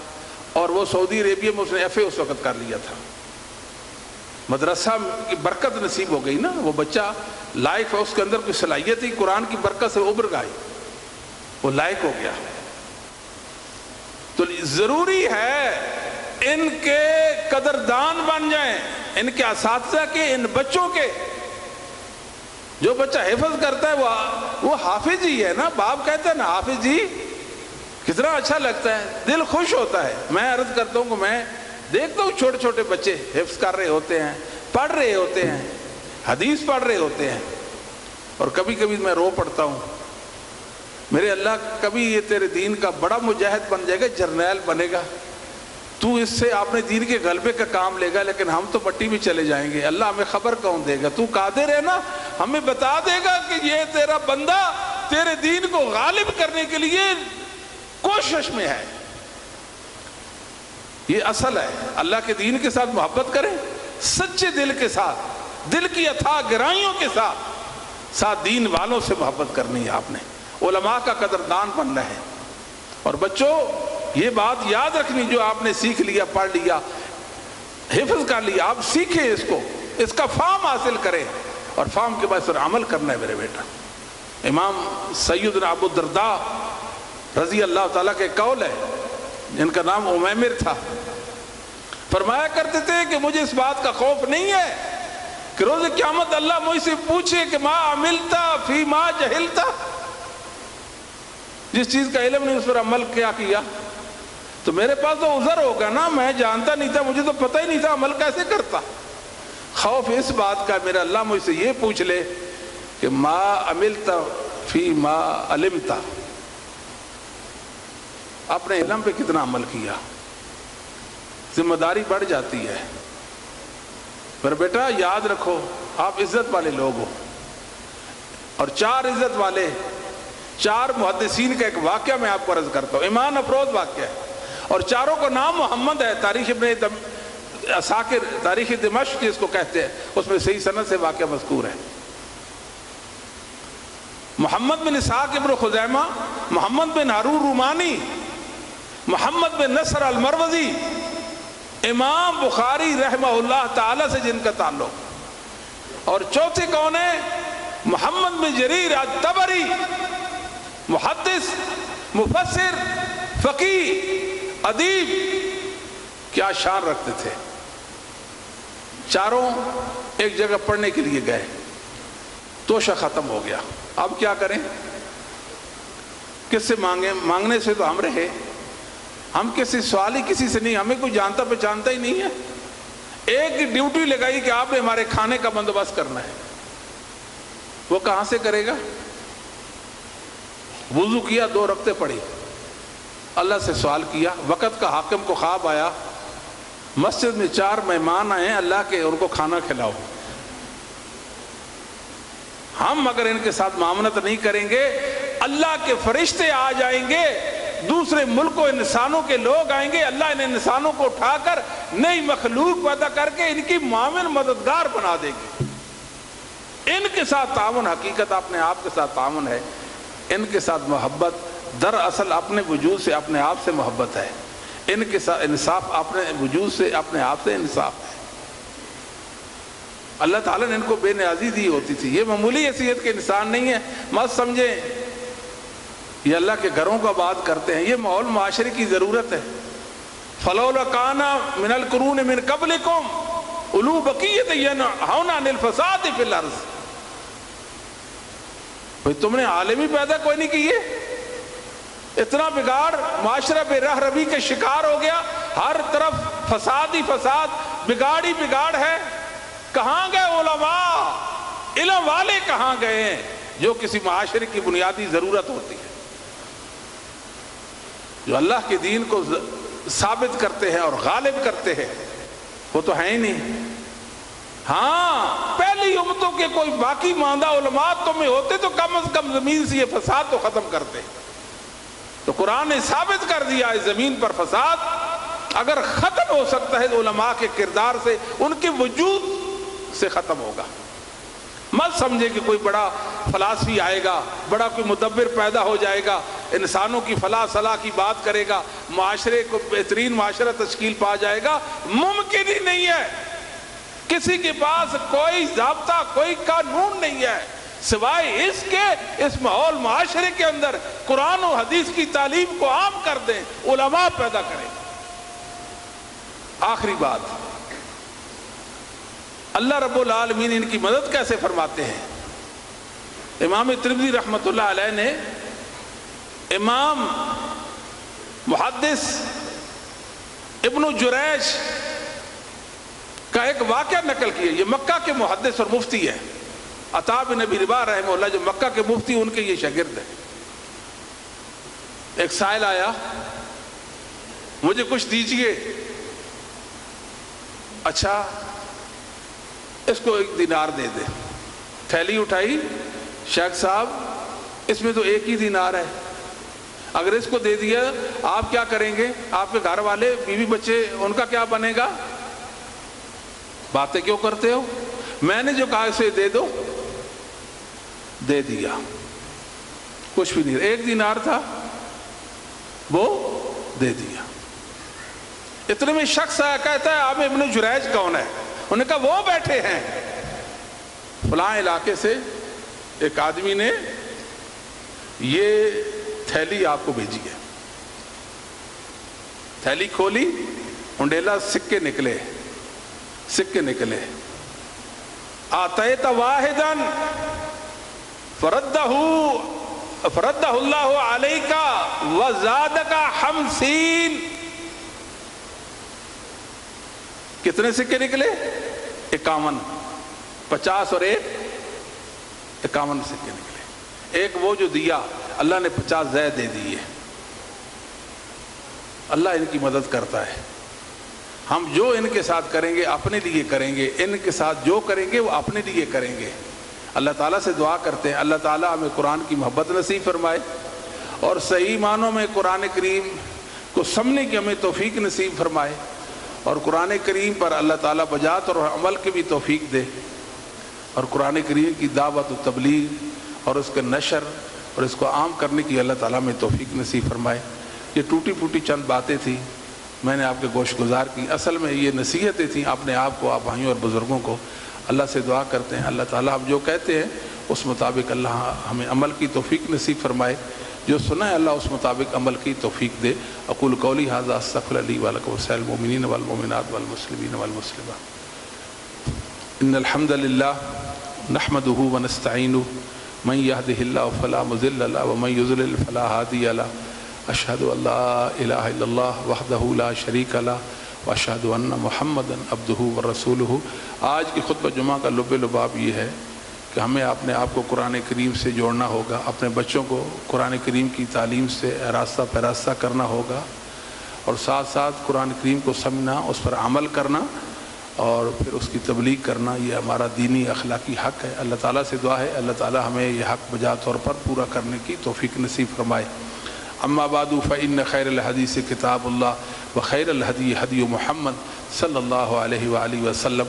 اور وہ سعودی عربیہ میں اس نے ایف اے اس وقت کر لیا تھا. مدرسہ کی برکت نصیب ہو گئی نا، وہ بچہ لائق ہے، اس کے اندر کوئی صلاحیت ہی قرآن کی برکت سے ابھر گئی، وہ لائق ہو گیا. تو ضروری ہے ان کے قدردان بن جائیں، ان کے اساتذہ کے، ان بچوں کے. جو بچہ حفظ کرتا ہے وہ حافظ ہی ہے نا. باپ کہتا ہے نا حافظ جی، کتنا اچھا لگتا ہے، دل خوش ہوتا ہے. میں عرض کرتا ہوں کہ میں دیکھتا ہوں چھوٹے چھوٹے بچے حفظ کر رہے ہوتے ہیں، پڑھ رہے ہوتے ہیں، حدیث پڑھ رہے ہوتے ہیں، اور کبھی کبھی میں رو پڑتا ہوں، میرے اللہ کبھی یہ تیرے دین کا بڑا مجاہد بن جائے گا، جرنیل بنے گا، تو اس سے اپنے دین کے غلبے کا کام لے گا، لیکن ہم تو مٹی میں چلے جائیں گے. اللہ ہمیں خبر کون دے گا؟ تو قادر ہے نا، ہمیں بتا دے گا کہ یہ تیرا بندہ تیرے دین کو غالب کرنے کے لیے کوشش میں ہے. یہ اصل ہے. اللہ کے دین کے ساتھ محبت کریں سچے دل کے ساتھ، دل کی اتھاہ گہرائیوں کے ساتھ دین والوں سے محبت کرنی ہے. آپ نے علماء کا قدردان بننا ہے. اور بچوں یہ بات یاد رکھنی، جو آپ نے سیکھ لیا، پڑھ لیا، حفظ کر لیا، آپ سیکھیں اس کو، اس کا فہم حاصل کریں، اور فہم کے بعد پھر عمل کرنا ہے. میرے بیٹا امام سیدنا ابو الدرداء رضی اللہ تعالیٰ کے قول ہے، جن کا نام امیمر تھا، فرمایا کرتے تھے کہ مجھے اس بات کا خوف نہیں ہے کہ روز قیامت اللہ مجھ سے پوچھے کہ ما عملتا فی ما جہلتا، جس چیز کا علم نہیں اس پر عمل کیا کیا. تو میرے پاس تو عذر ہوگا نا، میں جانتا نہیں تھا، مجھے تو پتہ ہی نہیں تھا عمل کیسے کرتا. خوف اس بات کا میرا اللہ مجھ سے یہ پوچھ لے کہ ما عملتا فی ما علمتا، اپنے علم پہ کتنا عمل کیا. ذمہ داری بڑھ جاتی ہے. پر بیٹا یاد رکھو آپ عزت والے لوگ ہو، اور چار عزت والے، چار محدثین کا ایک واقعہ میں آپ کو عرض کرتا ہوں، ایمان افروز واقعہ ہے، اور چاروں کا نام محمد ہے. تاریخ ابن عساکر، تاریخ دمشق جس کو کہتے ہیں، اس میں صحیح سند سے واقعہ مذکور ہے. محمد بن اسحاق ابن خزیمہ، محمد بن ہارون رومانی، محمد بن نصر المروزی، امام بخاری رحمہ اللہ تعالی سے جن کا تعلق. اور چوتھے کون ہے؟ محمد بن جریر الطبری، محدث، مفسر، فقیہ، ادیب. کیا شان رکھتے تھے. چاروں ایک جگہ پڑھنے کے لیے گئے، توشہ ختم ہو گیا. اب کیا کریں؟ کس سے مانگیں؟ مانگنے سے تو ہم رہے، ہم کسی سوال ہی کسی سے نہیں، ہمیں کوئی جانتا پہچانتا ہی نہیں ہے. ایک ڈیوٹی لگائی کہ آپ نے ہمارے کھانے کا بندوبست کرنا ہے. وہ کہاں سے کرے گا؟ وضو کیا، 2 رکعتیں پڑھی، اللہ سے سوال کیا. وقت کا حاکم کو خواب آیا، مسجد میں 4 مہمان آئے ہیں اللہ کے، ان کو کھانا کھلاؤ. ہم اگر ان کے ساتھ معاملت نہیں کریں گے، اللہ کے فرشتے آ جائیں گے، دوسرے ملکوں انسانوں کے لوگ آئیں گے، اللہ ان انسانوں کو اٹھا کر نئی مخلوق پیدا کر کے ان کی معاون مددگار بنا دے گے. ان کے ساتھ تعاون، حقیقت اپنے آپ کے ساتھ تعاون ہے. ان کے ساتھ محبت دراصل اپنے وجود سے اپنے آپ سے محبت ہے، ان کے ساتھ انصاف اپنے وجود سے اپنے آپ سے انصاف ہے۔ اللہ تعالیٰ نے ان کو بے نیازی دی ہوتی تھی، یہ معمولی حیثیت کے انسان نہیں ہے، مت سمجھیں یہ اللہ کے گھروں کو آباد کرتے ہیں، یہ ماحول معاشرے کی ضرورت ہے۔ فلولا کان من القرون من قبلکم اولو بقیۃ ینہون عن الفساد فی الارض، بھئی تم نے عالم ہی پیدا کوئی نہیں کیے، اتنا بگاڑ، معاشرہ بے رہ ربی کے شکار ہو گیا، ہر طرف فساد ہی فساد، بگاڑ ہی بگاڑ ہے۔ کہاں گئے علماء، علم والے کہاں گئے ہیں جو کسی معاشرے کی بنیادی ضرورت ہوتی ہے، جو اللہ کے دین کو ثابت کرتے ہیں اور غالب کرتے ہیں، وہ تو ہیں ہی نہیں۔ ہاں پہلی امتوں کے کوئی باقی ماندہ علماء تمہیں ہوتے تو کم از کم زمین سے یہ فساد تو ختم کرتے، تو قرآن نے ثابت کر دیا ہے زمین پر فساد اگر ختم ہو سکتا ہے تو علماء کے کردار سے، ان کے وجود سے ختم ہوگا۔ مت سمجھے کہ کوئی بڑا فلاسفی آئے گا، بڑا کوئی مدبر پیدا ہو جائے گا، انسانوں کی فلاح صلاح کی بات کرے گا، معاشرے کو بہترین معاشرہ تشکیل پا جائے گا، ممکن ہی نہیں ہے۔ کسی کے پاس کوئی ضابطہ، کوئی قانون نہیں ہے سوائے اس کے اس ماحول معاشرے کے اندر قرآن و حدیث کی تعلیم کو عام کر دیں، علماء پیدا کریں۔ آخری بات، اللہ رب العالمین ان کی مدد کیسے فرماتے ہیں؟ امام ترمذی رحمۃ اللہ علیہ نے امام محدث ابن جریج کا ایک واقعہ نقل کیا، یہ مکہ کے محدث اور مفتی ہے، عطا بن ابی رباح رحمہ اللہ جو مکہ کے مفتی، ان کے یہ شاگرد ہے۔ ایک سائل آیا، مجھے کچھ دیجئے، اچھا اس کو 1 دینار دے دے۔ تھیلی اٹھائی، شیخ صاحب اس میں تو 1 ہی دینار ہے، اگر اس کو دے دیا آپ کیا کریں گے؟ آپ کے گھر والے، بیوی بچے، ان کا کیا بنے گا؟ باتیں کیوں کرتے ہو؟ میں نے جو کہا اسے دے دو، دے دیا، کچھ بھی نہیں، 1 دینار تھا وہ دے دیا۔ اتنے میں شخص آیا، کہتا ہے آپ ابن جریج کون ہے؟ انہوں نے کہا وہ بیٹھے ہیں فلاں علاقے سے، ایک آدمی نے یہ تھیلی آپ کو بھیجی ہے۔ تھیلی کھولی، انڈیلا سکے نکلے، سکے نکلے، آتیت واحدن فردہ اللہ علیک وزادک 50۔ کتنے سکے نکلے؟ 51، 50 اور 1 51 سکے نکلے۔ ایک وہ جو دیا، اللہ نے 50 زائد دے دیے۔ اللہ ان کی مدد کرتا ہے۔ ہم جو ان کے ساتھ کریں گے اپنے لیے کریں گے، ان کے ساتھ جو کریں گے وہ اپنے لیے کریں گے۔ اللہ تعالیٰ سے دعا کرتے ہیں اللہ تعالیٰ ہمیں قرآن کی محبت نصیب فرمائے اور صحیح معنوں میں قرآن کریم کو سمجھنے کی ہمیں توفیق نصیب فرمائے، اور قرآن کریم پر اللہ تعالیٰ بجات اور عمل کی بھی توفیق دے، اور قرآن کریم کی دعوت و تبلیغ اور اس کے نشر اور اس کو عام کرنے کی اللہ تعالیٰ میں توفیق نصیب فرمائے۔ یہ ٹوٹی پھوٹی چند باتیں تھیں، میں نے آپ کے گوش گزار کی، اصل میں یہ نصیحتیں تھیں اپنے آپ کو، آپ بھائیوں اور بزرگوں کو۔ اللہ سے دعا کرتے ہیں اللہ تعالیٰ ہم جو کہتے ہیں اس مطابق اللہ ہمیں عمل کی توفیق نصیب فرمائے، جو سنا ہے اللہ اس مطابق عمل کی توفیق دے۔ اقول قولی ھذا استغفر لی ولکم ولسائر المؤمنین والمؤمنات والمسلمین والمسلمات۔ ان الحمد للہ نحمده ونستعینه من يهده الله فلا مضل له ومن يضلل فلا هادي له، اشهد ان لا الہ الا اللہ وحدہ لا شریک له واشهد ان محمدا عبدہ ورسولہ۔ آج کی خطبہ جمعہ کا لب لباب یہ ہے کہ ہمیں اپنے آپ کو قرآن کریم سے جوڑنا ہوگا، اپنے بچوں کو قرآن کریم کی تعلیم سے راستہ پیراستہ کرنا ہوگا، اور ساتھ ساتھ قرآن کریم کو سمجھنا، اس پر عمل کرنا اور پھر اس کی تبلیغ کرنا، یہ ہمارا دینی اخلاقی حق ہے۔ اللہ تعالیٰ سے دعا ہے اللہ تعالیٰ ہمیں یہ حق بجا طور پر پورا کرنے کی توفیق نصیب فرمائے۔ اما بعد فإن خیر الحدیث کتاب اللہ وخیر الہدی ہدی محمد صلی اللہ علیہ وآلہ وسلم